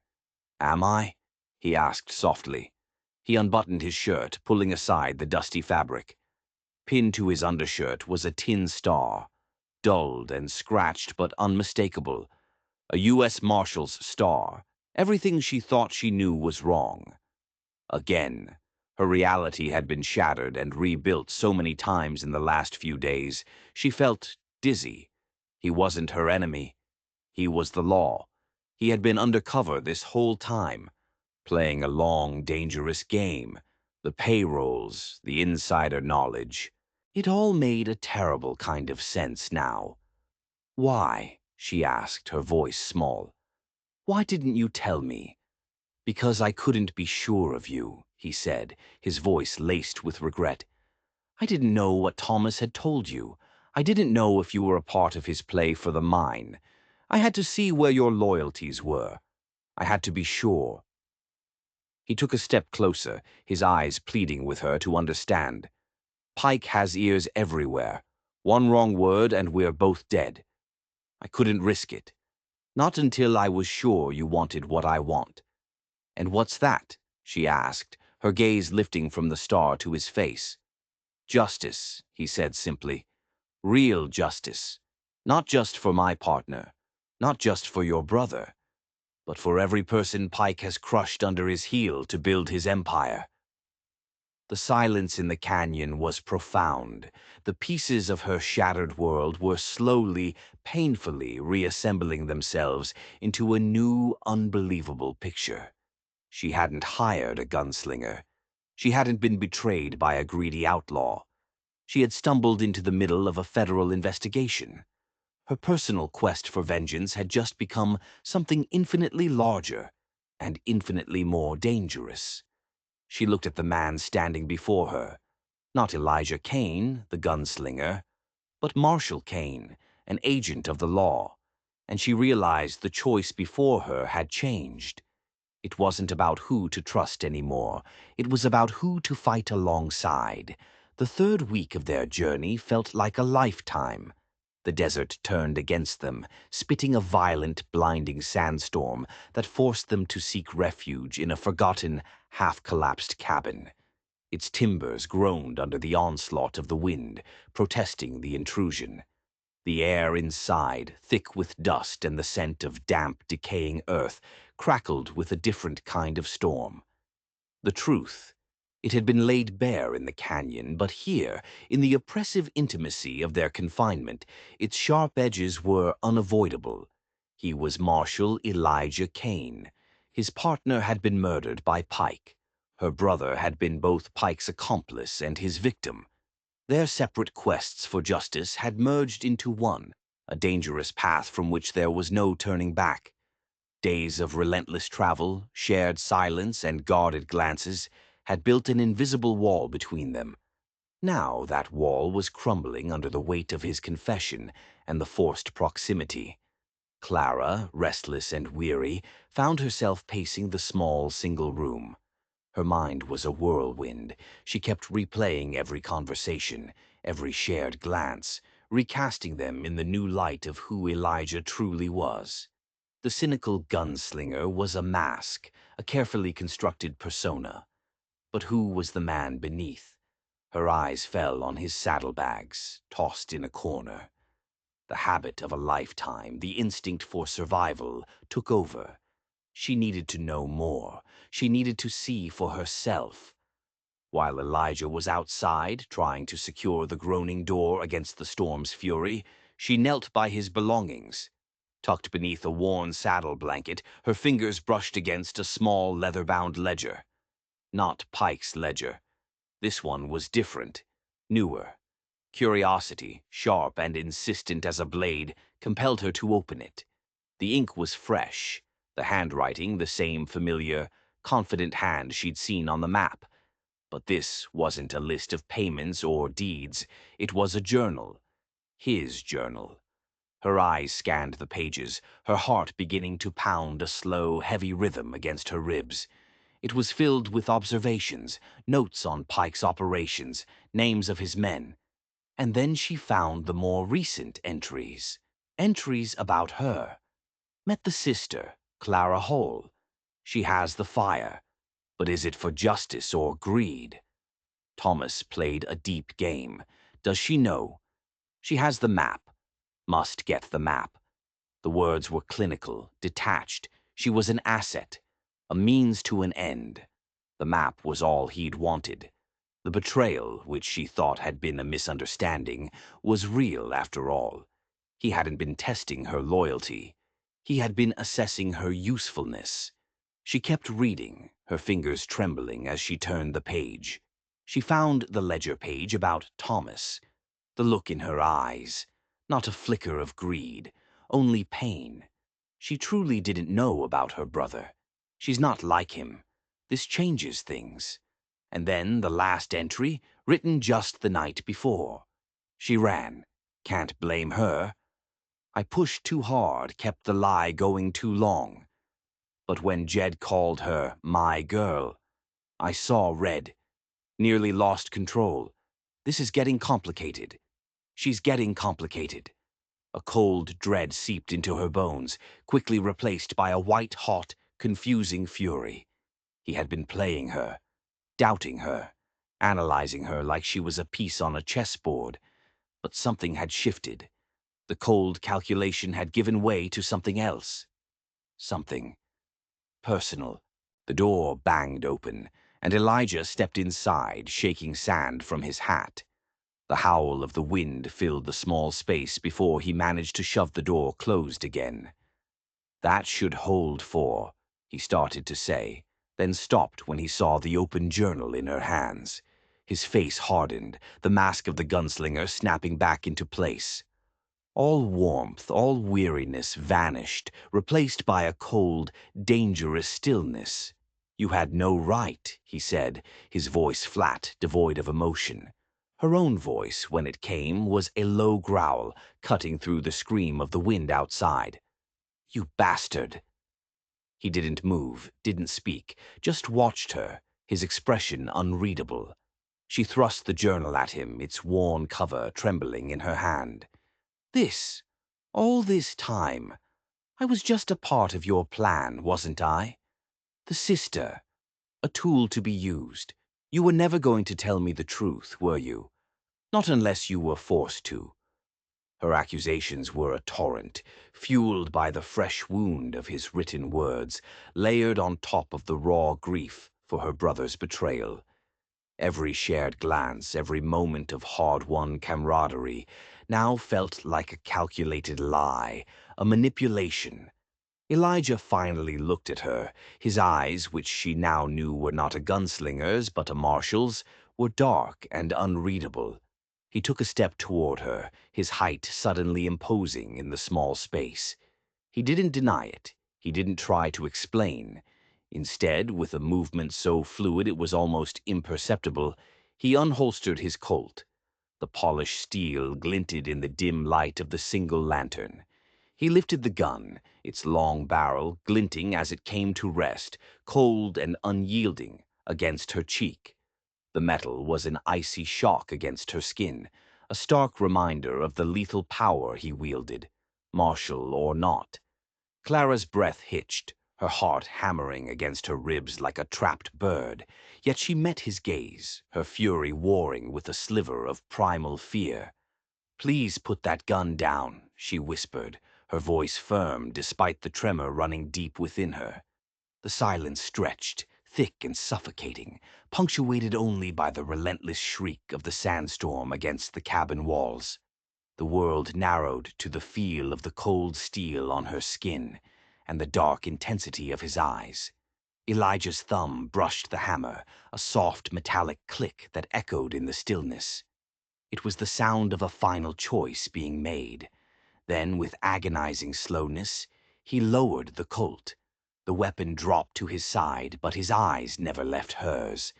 "Am I?" he asked softly. He unbuttoned his shirt, pulling aside the dusty fabric. Pinned to his undershirt was a tin star, dulled and scratched but unmistakable. A U.S. Marshal's star. Everything she thought she knew was wrong. Again. Her reality had been shattered and rebuilt so many times in the last few days. She felt dizzy. He wasn't her enemy. He was the law. He had been undercover this whole time, playing a long, dangerous game. The payrolls, the insider knowledge. It all made a terrible kind of sense now. "Why?" she asked, her voice small. "Why didn't you tell me?" "Because I couldn't be sure of you," he said, his voice laced with regret. "I didn't know what Thomas had told you. I didn't know if you were a part of his play for the mine. I had to see where your loyalties were. I had to be sure." He took a step closer, his eyes pleading with her to understand. "Pike has ears everywhere. One wrong word and we're both dead. I couldn't risk it. Not until I was sure you wanted what I want." "And what's that?" she asked, her gaze lifting from the star to his face. "Justice," he said simply. "Real justice. Not just for my partner. Not just for your brother. But for every person Pike has crushed under his heel to build his empire." The silence in the canyon was profound. The pieces of her shattered world were slowly, painfully reassembling themselves into a new, unbelievable picture. She hadn't hired a gunslinger. She hadn't been betrayed by a greedy outlaw. She had stumbled into the middle of a federal investigation. Her personal quest for vengeance had just become something infinitely larger and infinitely more dangerous. She looked at the man standing before her. Not Elijah Kane, the gunslinger, but Marshall Kane, an agent of the law. And she realized the choice before her had changed. It wasn't about who to trust anymore. It was about who to fight alongside. The third week of their journey felt like a lifetime. The desert turned against them, spitting a violent, blinding sandstorm that forced them to seek refuge in a forgotten, half-collapsed cabin. Its timbers groaned under the onslaught of the wind, protesting the intrusion. The air inside, thick with dust and the scent of damp, decaying earth, crackled with a different kind of storm. The truth. It had been laid bare in the canyon, but here, in the oppressive intimacy of their confinement, its sharp edges were unavoidable. He was Marshal Elijah Kane. His partner had been murdered by Pike. Her brother had been both Pike's accomplice and his victim. Their separate quests for justice had merged into one, a dangerous path from which there was no turning back. Days of relentless travel, shared silence, and guarded glances had built an invisible wall between them. Now that wall was crumbling under the weight of his confession and the forced proximity. Clara, restless and weary, found herself pacing the small single room. Her mind was a whirlwind. She kept replaying every conversation, every shared glance, recasting them in the new light of who Elijah truly was. The cynical gunslinger was a mask, a carefully constructed persona. But who was the man beneath? Her eyes fell on his saddlebags, tossed in a corner. The habit of a lifetime, the instinct for survival, took over. She needed to know more. She needed to see for herself. While Elijah was outside, trying to secure the groaning door against the storm's fury, she knelt by his belongings. Tucked beneath a worn saddle blanket, her fingers brushed against a small leather-bound ledger. Not Pike's ledger. This one was different, newer. Curiosity, sharp and insistent as a blade, compelled her to open it. The ink was fresh, the handwriting the same familiar, confident hand she'd seen on the map. But this wasn't a list of payments or deeds. It was a journal. His journal. Her eyes scanned the pages, her heart beginning to pound a slow, heavy rhythm against her ribs. It was filled with observations, notes on Pike's operations, names of his men. And then she found the more recent entries. Entries about her. Met the sister, Clara Hall. She has the fire. But is it for justice or greed? Thomas played a deep game. Does she know? She has the map. Must get the map. The words were clinical, detached. She was an asset, a means to an end. The map was all he'd wanted. The betrayal, which she thought had been a misunderstanding, was real after all. He hadn't been testing her loyalty. He had been assessing her usefulness. She kept reading, her fingers trembling as she turned the page. She found the ledger page about Thomas. The look in her eyes. Not a flicker of greed, only pain. She truly didn't know about her brother. She's not like him. This changes things. And then the last entry, written just the night before. She ran. Can't blame her. I pushed too hard, kept the lie going too long. But when Jed called her my girl, I saw red. Nearly lost control. This is getting complicated. She's getting complicated. A cold dread seeped into her bones, quickly replaced by a white-hot, confusing fury. He had been playing her, doubting her, analyzing her like she was a piece on a chessboard. But something had shifted. The cold calculation had given way to something else. Something personal. The door banged open, and Elijah stepped inside, shaking sand from his hat. The howl of the wind filled the small space before he managed to shove the door closed again. That should hold for, he started to say, then stopped when he saw the open journal in her hands. His face hardened, the mask of the gunslinger snapping back into place. All warmth, all weariness vanished, replaced by a cold, dangerous stillness. You had no right, he said, his voice flat, devoid of emotion. Her own voice, when it came, was a low growl, cutting through the scream of the wind outside. You bastard! He didn't move, didn't speak, just watched her, his expression unreadable. She thrust the journal at him, its worn cover trembling in her hand. All this time, I was just a part of your plan, wasn't I? The sister, a tool to be used. You were never going to tell me the truth, were you? Not unless you were forced to. Her accusations were a torrent, fueled by the fresh wound of his written words, layered on top of the raw grief for her brother's betrayal. Every shared glance, every moment of hard-won camaraderie, now felt like a calculated lie, a manipulation. Elijah finally looked at her. His eyes, which she now knew were not a gunslinger's but a marshal's, were dark and unreadable. He took a step toward her, his height suddenly imposing in the small space. He didn't deny it. He didn't try to explain. Instead, with a movement so fluid it was almost imperceptible, he unholstered his Colt. The polished steel glinted in the dim light of the single lantern. He lifted the gun, its long barrel glinting as it came to rest, cold and unyielding, against her cheek. The metal was an icy shock against her skin, a stark reminder of the lethal power he wielded, martial or not. Clara's breath hitched, her heart hammering against her ribs like a trapped bird, yet she met his gaze, her fury warring with a sliver of primal fear. "Please put that gun down," she whispered, her voice firm despite the tremor running deep within her. The silence stretched, thick and suffocating, punctuated only by the relentless shriek of the sandstorm against the cabin walls. The world narrowed to the feel of the cold steel on her skin and the dark intensity of his eyes. Elijah's thumb brushed the hammer, a soft metallic click that echoed in the stillness. It was the sound of a final choice being made. Then, with agonizing slowness, he lowered the Colt. The weapon dropped to his side, but his eyes never left hers.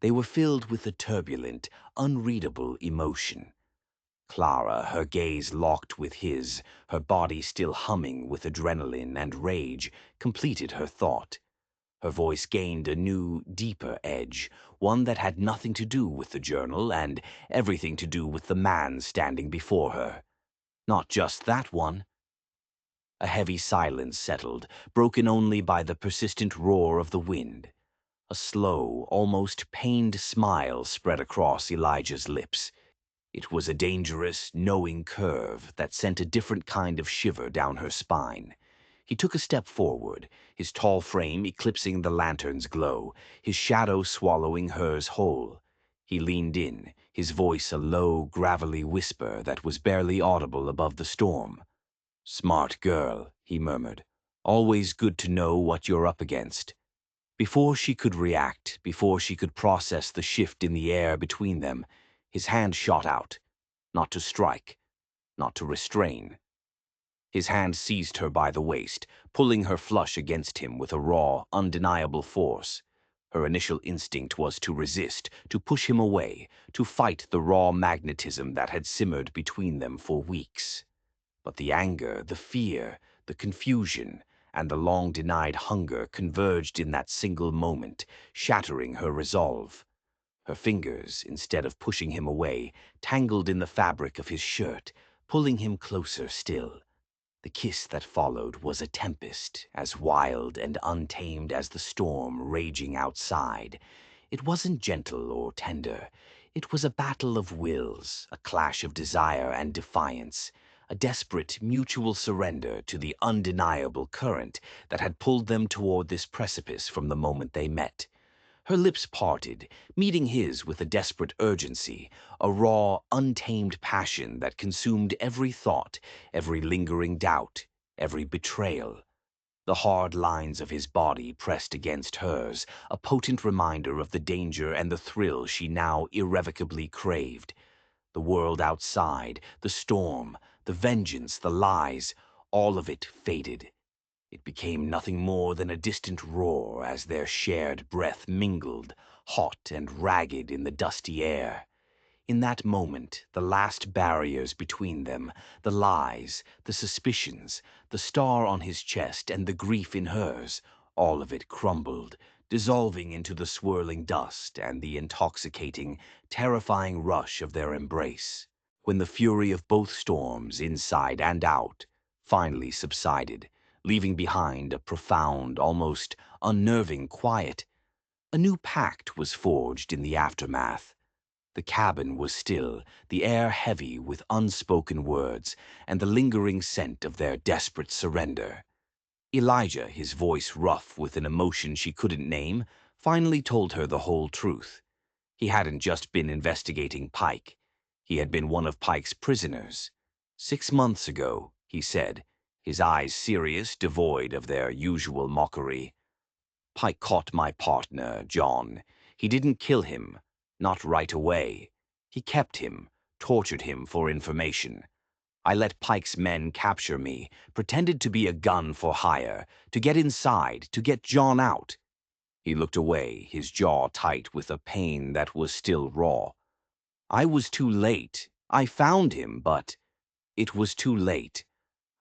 They were filled with a turbulent, unreadable emotion. Clara, her gaze locked with his, her body still humming with adrenaline and rage, completed her thought. Her voice gained a new, deeper edge, one that had nothing to do with the journal and everything to do with the man standing before her. Not just that one. A heavy silence settled, broken only by the persistent roar of the wind. A slow, almost pained smile spread across Elijah's lips. It was a dangerous, knowing curve that sent a different kind of shiver down her spine. He took a step forward, his tall frame eclipsing the lantern's glow, his shadow swallowing hers whole. He leaned in, his voice a low, gravelly whisper that was barely audible above the storm. "Smart girl," he murmured. "Always good to know what you're up against." Before she could react, before she could process the shift in the air between them, his hand shot out, not to strike, not to restrain. His hand seized her by the waist, pulling her flush against him with a raw, undeniable force. Her initial instinct was to resist, to push him away, to fight the raw magnetism that had simmered between them for weeks. But the anger, the fear, the confusion, and the long-denied hunger converged in that single moment, shattering her resolve. Her fingers, instead of pushing him away, tangled in the fabric of his shirt, pulling him closer still. The kiss that followed was a tempest, as wild and untamed as the storm raging outside. It wasn't gentle or tender. It was a battle of wills, a clash of desire and defiance, a desperate mutual surrender to the undeniable current that had pulled them toward this precipice from the moment they met. Her lips parted, meeting his with a desperate urgency, a raw, untamed passion that consumed every thought, every lingering doubt, every betrayal. The hard lines of his body pressed against hers, a potent reminder of the danger and the thrill she now irrevocably craved. The world outside, the storm, the vengeance, the lies, all of it faded. It became nothing more than a distant roar as their shared breath mingled, hot and ragged in the dusty air. In that moment, the last barriers between them, the lies, the suspicions, the star on his chest, and the grief in hers, all of it crumbled, dissolving into the swirling dust and the intoxicating, terrifying rush of their embrace. When the fury of both storms, inside and out, finally subsided, leaving behind a profound, almost unnerving quiet, a new pact was forged in the aftermath. The cabin was still, the air heavy with unspoken words and the lingering scent of their desperate surrender. Elijah, his voice rough with an emotion she couldn't name, finally told her the whole truth. He hadn't just been investigating Pike. He had been one of Pike's prisoners. 6 months ago, he said, his eyes serious, devoid of their usual mockery. Pike caught my partner, John. He didn't kill him, not right away. He kept him, tortured him for information. I let Pike's men capture me, pretended to be a gun for hire, to get inside, to get John out. He looked away, his jaw tight with a pain that was still raw. I was too late. I found him, but it was too late.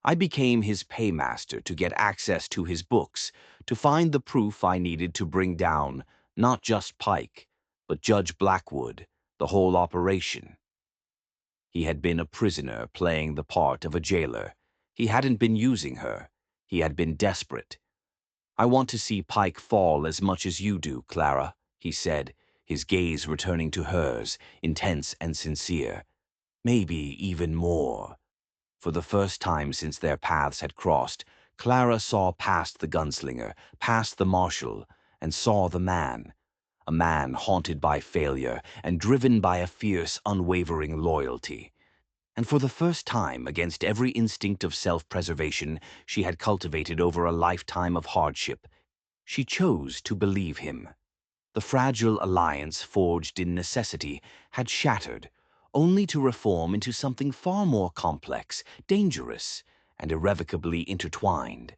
I became his paymaster to get access to his books, to find the proof I needed to bring down not just Pike, but Judge Blackwood, the whole operation. He had been a prisoner playing the part of a jailer. He hadn't been using her. He had been desperate. I want to see Pike fall as much as you do, Clara, he said, his gaze returning to hers, intense and sincere. Maybe even more. For the first time since their paths had crossed, Clara saw past the gunslinger, past the marshal, and saw the man. A man haunted by failure and driven by a fierce, unwavering loyalty. And for the first time, against every instinct of self-preservation she had cultivated over a lifetime of hardship, she chose to believe him. The fragile alliance forged in necessity had shattered, only to reform into something far more complex, dangerous, and irrevocably intertwined.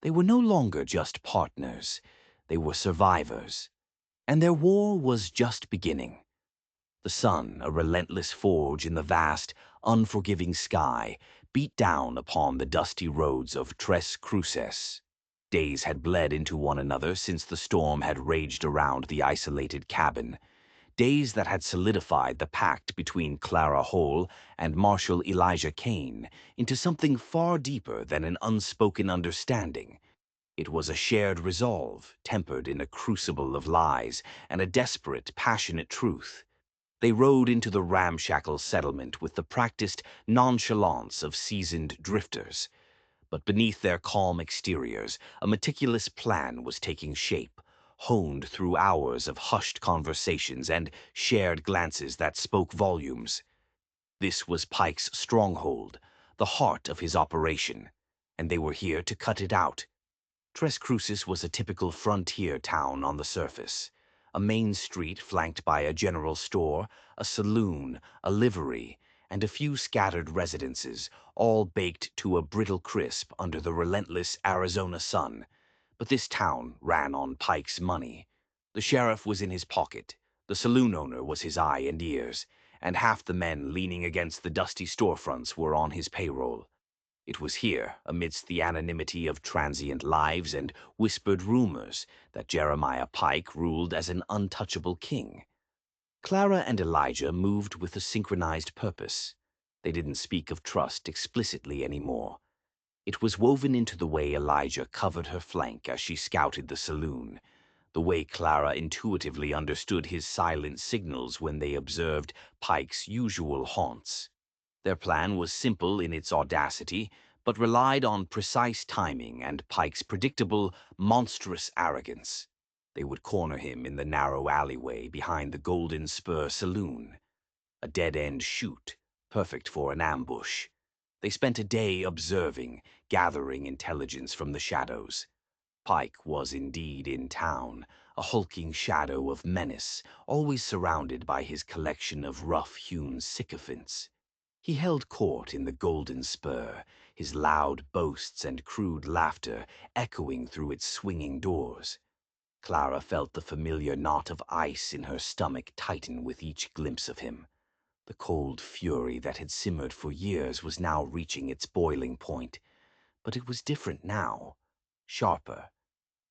They were no longer just partners. They were survivors. And their war was just beginning. The sun, a relentless forge in the vast, unforgiving sky, beat down upon the dusty roads of Tres Cruces. Days had bled into one another since the storm had raged around the isolated cabin. Days that had solidified the pact between Clara Hole and Marshal Elijah Kane into something far deeper than an unspoken understanding. It was a shared resolve, tempered in a crucible of lies and a desperate, passionate truth. They rode into the ramshackle settlement with the practiced nonchalance of seasoned drifters. But beneath their calm exteriors, a meticulous plan was taking shape, honed through hours of hushed conversations and shared glances that spoke volumes. This was Pike's stronghold, the heart of his operation, and they were here to cut it out. Tres Cruces was a typical frontier town on the surface. A main street flanked by a general store, a saloon, a livery, and a few scattered residences, all baked to a brittle crisp under the relentless Arizona sun. But this town ran on Pike's money. The sheriff was in his pocket, the saloon owner was his eye and ears, and half the men leaning against the dusty storefronts were on his payroll. It was here, amidst the anonymity of transient lives and whispered rumors, that Jeremiah Pike ruled as an untouchable king. Clara and Elijah moved with a synchronized purpose. They didn't speak of trust explicitly anymore. It was woven into the way Elijah covered her flank as she scouted the saloon, the way Clara intuitively understood his silent signals when they observed Pike's usual haunts. Their plan was simple in its audacity, but relied on precise timing and Pike's predictable, monstrous arrogance. They would corner him in the narrow alleyway behind the Golden Spur Saloon, a dead-end chute, perfect for an ambush. They spent a day observing, gathering intelligence from the shadows. Pike was indeed in town, a hulking shadow of menace, always surrounded by his collection of rough-hewn sycophants. He held court in the Golden Spur, his loud boasts and crude laughter echoing through its swinging doors. Clara felt the familiar knot of ice in her stomach tighten with each glimpse of him. The cold fury that had simmered for years was now reaching its boiling point. But it was different now, sharper.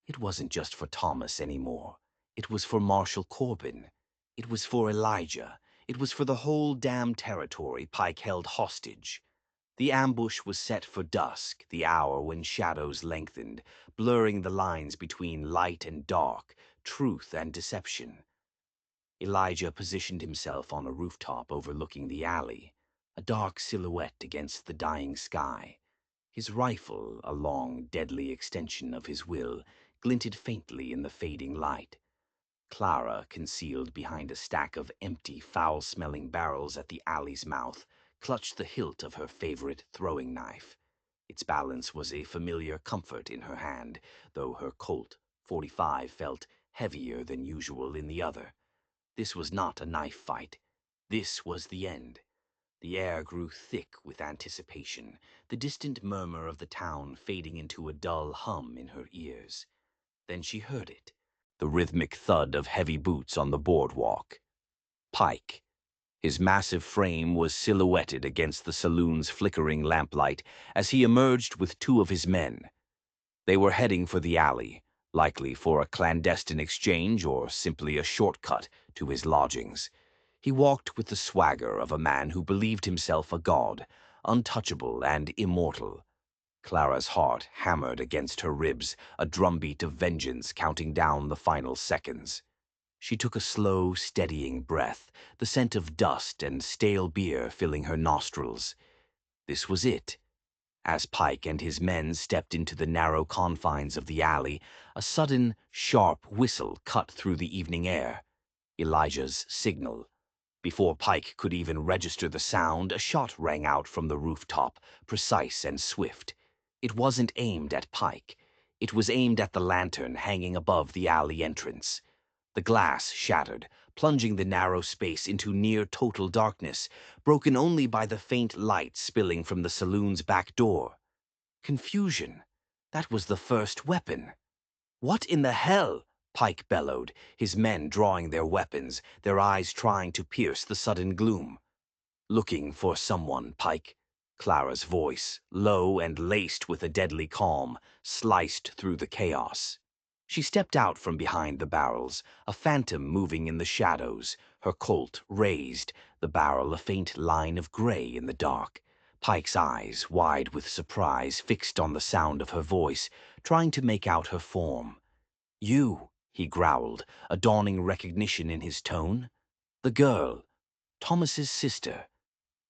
It wasn't just for Thomas anymore. It was for Marshal Corbin. It was for Elijah. It was for the whole damn territory Pike held hostage. The ambush was set for dusk, the hour when shadows lengthened, blurring the lines between light and dark, truth and deception. Elijah positioned himself on a rooftop overlooking the alley, a dark silhouette against the dying sky. His rifle, a long, deadly extension of his will, glinted faintly in the fading light. Clara, concealed behind a stack of empty, foul-smelling barrels at the alley's mouth, clutched the hilt of her favorite throwing knife. Its balance was a familiar comfort in her hand, though her Colt .45 felt heavier than usual in the other. This was not a knife fight. This was the end. The air grew thick with anticipation, the distant murmur of the town fading into a dull hum in her ears. Then she heard it, the rhythmic thud of heavy boots on the boardwalk. Pike. His massive frame was silhouetted against the saloon's flickering lamplight as he emerged with two of his men. They were heading for the alley, likely for a clandestine exchange or simply a shortcut to his lodgings. He walked with the swagger of a man who believed himself a god, untouchable and immortal. Clara's heart hammered against her ribs, a drumbeat of vengeance counting down the final seconds. She took a slow, steadying breath, the scent of dust and stale beer filling her nostrils. This was it. As Pike and his men stepped into the narrow confines of the alley, a sudden, sharp whistle cut through the evening air. Elijah's signal. Before Pike could even register the sound, a shot rang out from the rooftop, precise and swift. It wasn't aimed at Pike. It was aimed at the lantern hanging above the alley entrance. The glass shattered, plunging the narrow space into near-total darkness, broken only by the faint light spilling from the saloon's back door. Confusion. That was the first weapon. What in the hell? Pike bellowed, his men drawing their weapons, their eyes trying to pierce the sudden gloom. Looking for someone, Pike. Clara's voice, low and laced with a deadly calm, sliced through the chaos. She stepped out from behind the barrels, a phantom moving in the shadows, her Colt raised, the barrel a faint line of gray in the dark. Pike's eyes, wide with surprise, fixed on the sound of her voice, trying to make out her form. "You," he growled, a dawning recognition in his tone. "The girl, Thomas's sister."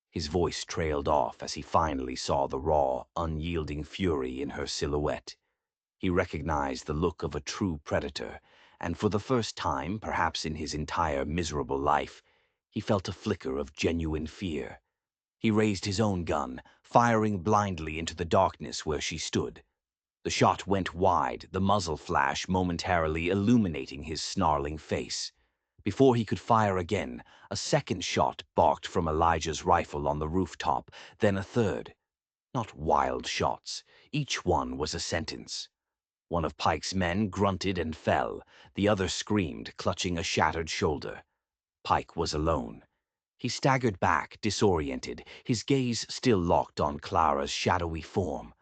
His voice trailed off as he finally saw the raw, unyielding fury in her silhouette. He recognized the look of a true predator, and for the first time, perhaps in his entire miserable life, he felt a flicker of genuine fear. He raised his own gun, firing blindly into the darkness where she stood. The shot went wide, the muzzle flash momentarily illuminating his snarling face. Before he could fire again, a second shot barked from Elijah's rifle on the rooftop, then a third. Not wild shots. Each one was a sentence. One of Pike's men grunted and fell. The other screamed, clutching a shattered shoulder. Pike was alone. He staggered back, disoriented, his gaze still locked on Clara's shadowy form.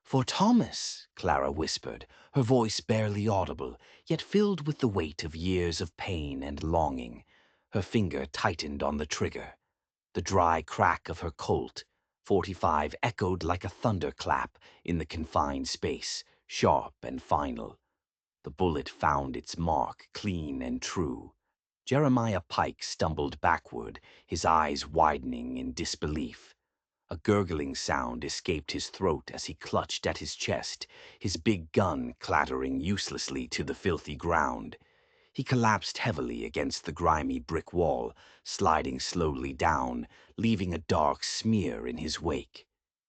"For Thomas," Clara whispered, her voice barely audible, yet filled with the weight of years of pain and longing. Her finger tightened on the trigger. The dry crack of her Colt, .45, echoed like a thunderclap in the confined space, sharp and final. The bullet found its mark, clean and true. Jeremiah Pike stumbled backward, his eyes widening in disbelief. A gurgling sound escaped his throat as he clutched at his chest, his big gun clattering uselessly to the filthy ground. He collapsed heavily against the grimy brick wall, sliding slowly down, leaving a dark smear in his wake.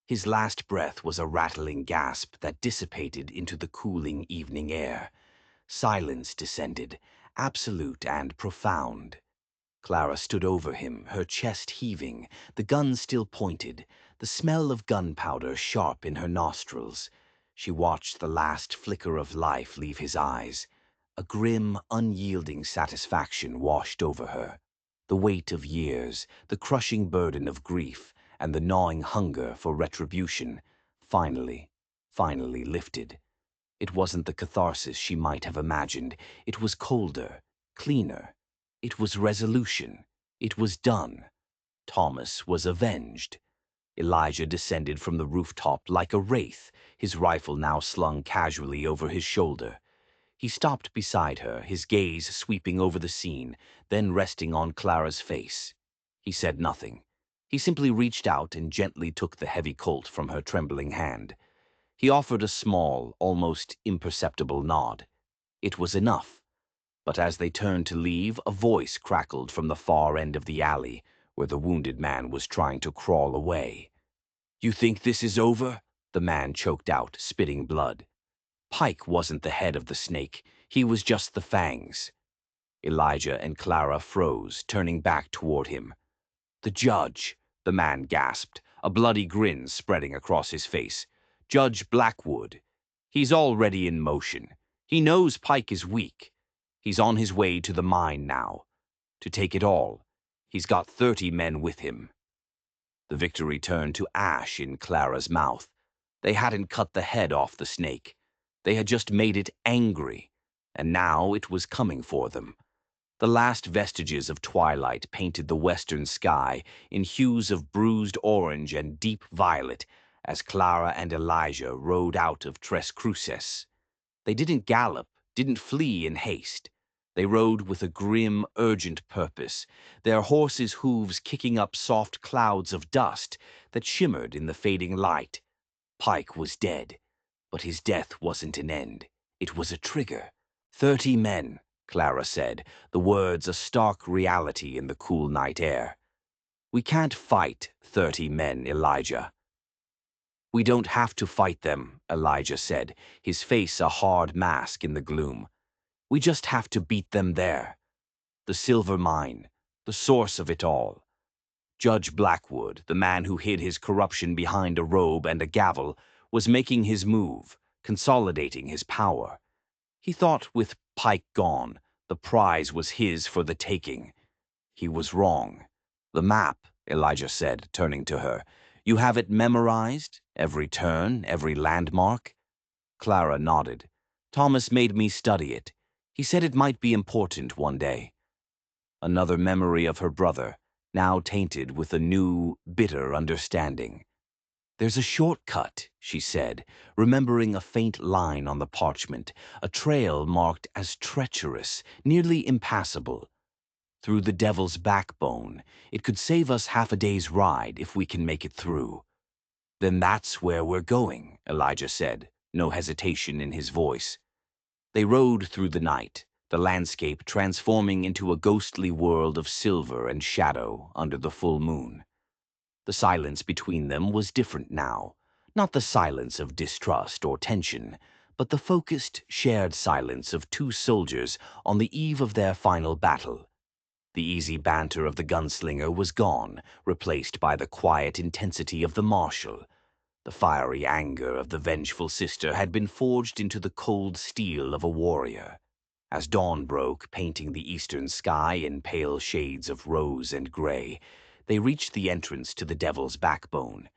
His last breath was a rattling gasp that dissipated into the cooling evening air. Silence descended, absolute and profound. Clara stood over him, her chest heaving, the gun still pointed, the smell of gunpowder sharp in her nostrils. She watched the last flicker of life leave his eyes. A grim, unyielding satisfaction washed over her. The weight of years, the crushing burden of grief, and the gnawing hunger for retribution, finally lifted. It wasn't the catharsis she might have imagined. It was colder, cleaner. It was resolution. It was done. Thomas was avenged. Elijah descended from the rooftop like a wraith, his rifle now slung casually over his shoulder. He stopped beside her, his gaze sweeping over the scene, then resting on Clara's face. He said nothing. He simply reached out and gently took the heavy Colt from her trembling hand. He offered a small, almost imperceptible nod. It was enough. But as they turned to leave, a voice crackled from the far end of the alley, where the wounded man was trying to crawl away. "You think this is over?" the man choked out, spitting blood. Pike wasn't the head of the snake. He was just the fangs. Elijah and Clara froze, turning back toward him. "The judge," the man gasped, a bloody grin spreading across his face. "Judge Blackwood. He's already in motion. He knows Pike is weak. He's on his way to the mine now. To take it all. He's got 30 men with him." The victory turned to ash in Clara's mouth. They hadn't cut the head off the snake. They had just made it angry, and now it was coming for them. The last vestiges of twilight painted the western sky in hues of bruised orange and deep violet as Clara and Elijah rode out of Tres Cruces. They didn't gallop, didn't flee in haste. They rode with a grim, urgent purpose, their horses' hooves kicking up soft clouds of dust that shimmered in the fading light. Pike was dead, but his death wasn't an end. It was a trigger. 30 men, Clara said, the words a stark reality in the cool night air. "We can't fight 30 men, Elijah." "We don't have to fight them," Elijah said, his face a hard mask in the gloom. "We just have to beat them there. The silver mine, the source of it all. Judge Blackwood, the man who hid his corruption behind a robe and a gavel, was making his move, consolidating his power. He thought with Pike gone, the prize was his for the taking. He was wrong. The map, Elijah said, turning to her. You have it memorized? Every turn, every landmark? Clara nodded. Thomas made me study it. He said it might be important one day. Another memory of her brother, now tainted with a new, bitter understanding. There's a shortcut, she said, remembering a faint line on the parchment, a trail marked as treacherous, nearly impassable. Through the devil's backbone, it could save us half a day's ride if we can make it through. Then that's where we're going, Elijah said, no hesitation in his voice. They rode through the night, the landscape transforming into a ghostly world of silver and shadow under the full moon. The silence between them was different now, not the silence of distrust or tension, but the focused, shared silence of two soldiers on the eve of their final battle. The easy banter of the gunslinger was gone, replaced by the quiet intensity of the marshal. The fiery anger of the vengeful sister had been forged into the cold steel of a warrior. As dawn broke, painting the eastern sky in pale shades of rose and gray, they reached the entrance to the Devil's Backbone.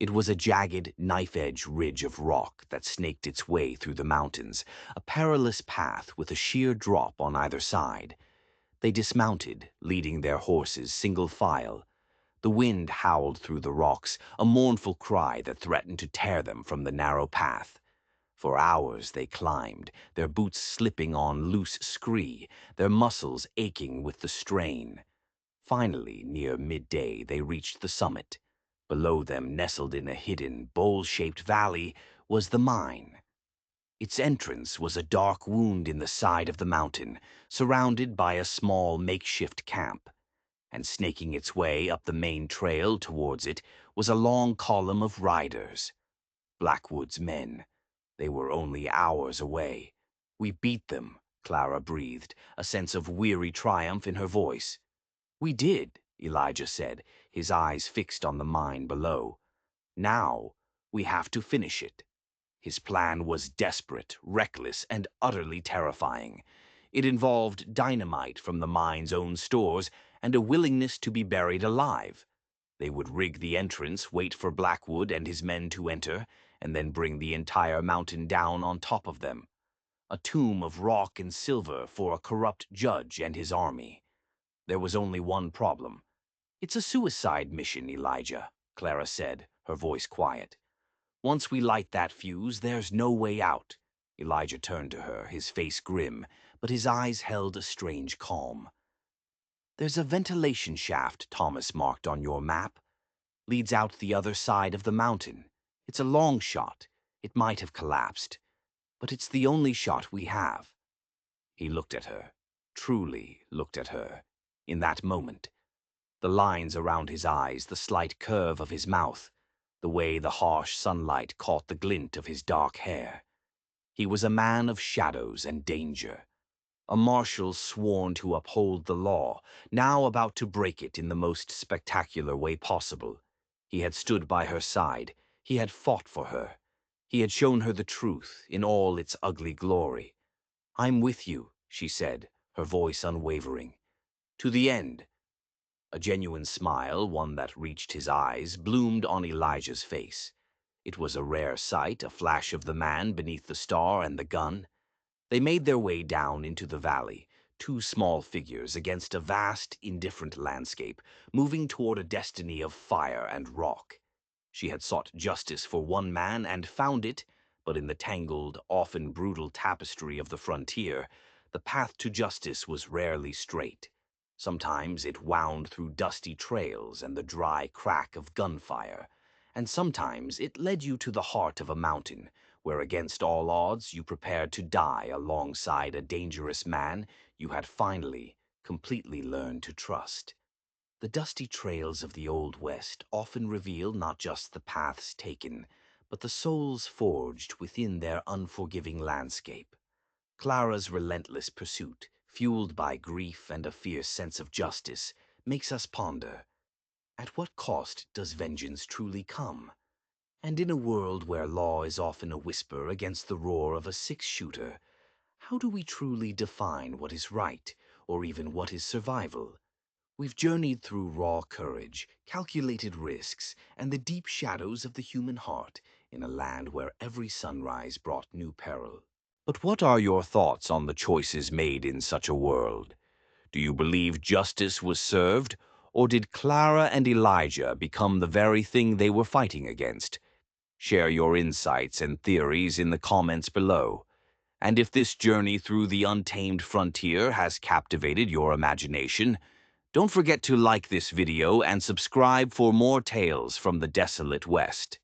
It was a jagged, knife-edge ridge of rock that snaked its way through the mountains, a perilous path with a sheer drop on either side. They dismounted, leading their horses single file. The wind howled through the rocks, a mournful cry that threatened to tear them from the narrow path. For hours they climbed, their boots slipping on loose scree, their muscles aching with the strain. Finally, near midday, they reached the summit. Below them, nestled in a hidden, bowl-shaped valley, was the mine. Its entrance was a dark wound in the side of the mountain, surrounded by a small makeshift camp. And snaking its way up the main trail towards it was a long column of riders. Blackwood's men. They were only hours away. We beat them, Clara breathed, a sense of weary triumph in her voice. We did, Elijah said, his eyes fixed on the mine below. Now we have to finish it. His plan was desperate, reckless, and utterly terrifying. It involved dynamite from the mine's own stores and a willingness to be buried alive. They would rig the entrance, wait for Blackwood and his men to enter, and then bring the entire mountain down on top of them. A tomb of rock and silver for a corrupt judge and his army. There was only one problem. It's a suicide mission, Elijah, Clara said, her voice quiet. Once we light that fuse, there's no way out. Elijah turned to her, his face grim, but his eyes held a strange calm. There's a ventilation shaft Thomas marked on your map. Leads out the other side of the mountain. It's a long shot. It might have collapsed. But it's the only shot we have. He looked at her, truly looked at her, in that moment. The lines around his eyes, the slight curve of his mouth, the way the harsh sunlight caught the glint of his dark hair. He was a man of shadows and danger. A marshal sworn to uphold the law, now about to break it in the most spectacular way possible. He had stood by her side. He had fought for her. He had shown her the truth in all its ugly glory. I'm with you, she said, her voice unwavering. To the end. A genuine smile, one that reached his eyes, bloomed on Elijah's face. It was a rare sight, a flash of the man beneath the star and the gun. They made their way down into the valley, two small figures against a vast, indifferent landscape, moving toward a destiny of fire and rock. She had sought justice for one man and found it, but in the tangled, often brutal tapestry of the frontier, the path to justice was rarely straight. Sometimes it wound through dusty trails and the dry crack of gunfire, and sometimes it led you to the heart of a mountain, where against all odds you prepared to die alongside a dangerous man you had finally, completely learned to trust. The dusty trails of the Old West often reveal not just the paths taken, but the souls forged within their unforgiving landscape. Clara's relentless pursuit, fueled by grief and a fierce sense of justice, makes us ponder, at what cost does vengeance truly come? And in a world where law is often a whisper against the roar of a six-shooter, how do we truly define what is right, or even what is survival? We've journeyed through raw courage, calculated risks, and the deep shadows of the human heart in a land where every sunrise brought new peril. But what are your thoughts on the choices made in such a world? Do you believe justice was served, or did Clara and Elijah become the very thing they were fighting against? Share your insights and theories in the comments below. And if this journey through the untamed frontier has captivated your imagination, don't forget to like this video and subscribe for more tales from the desolate West.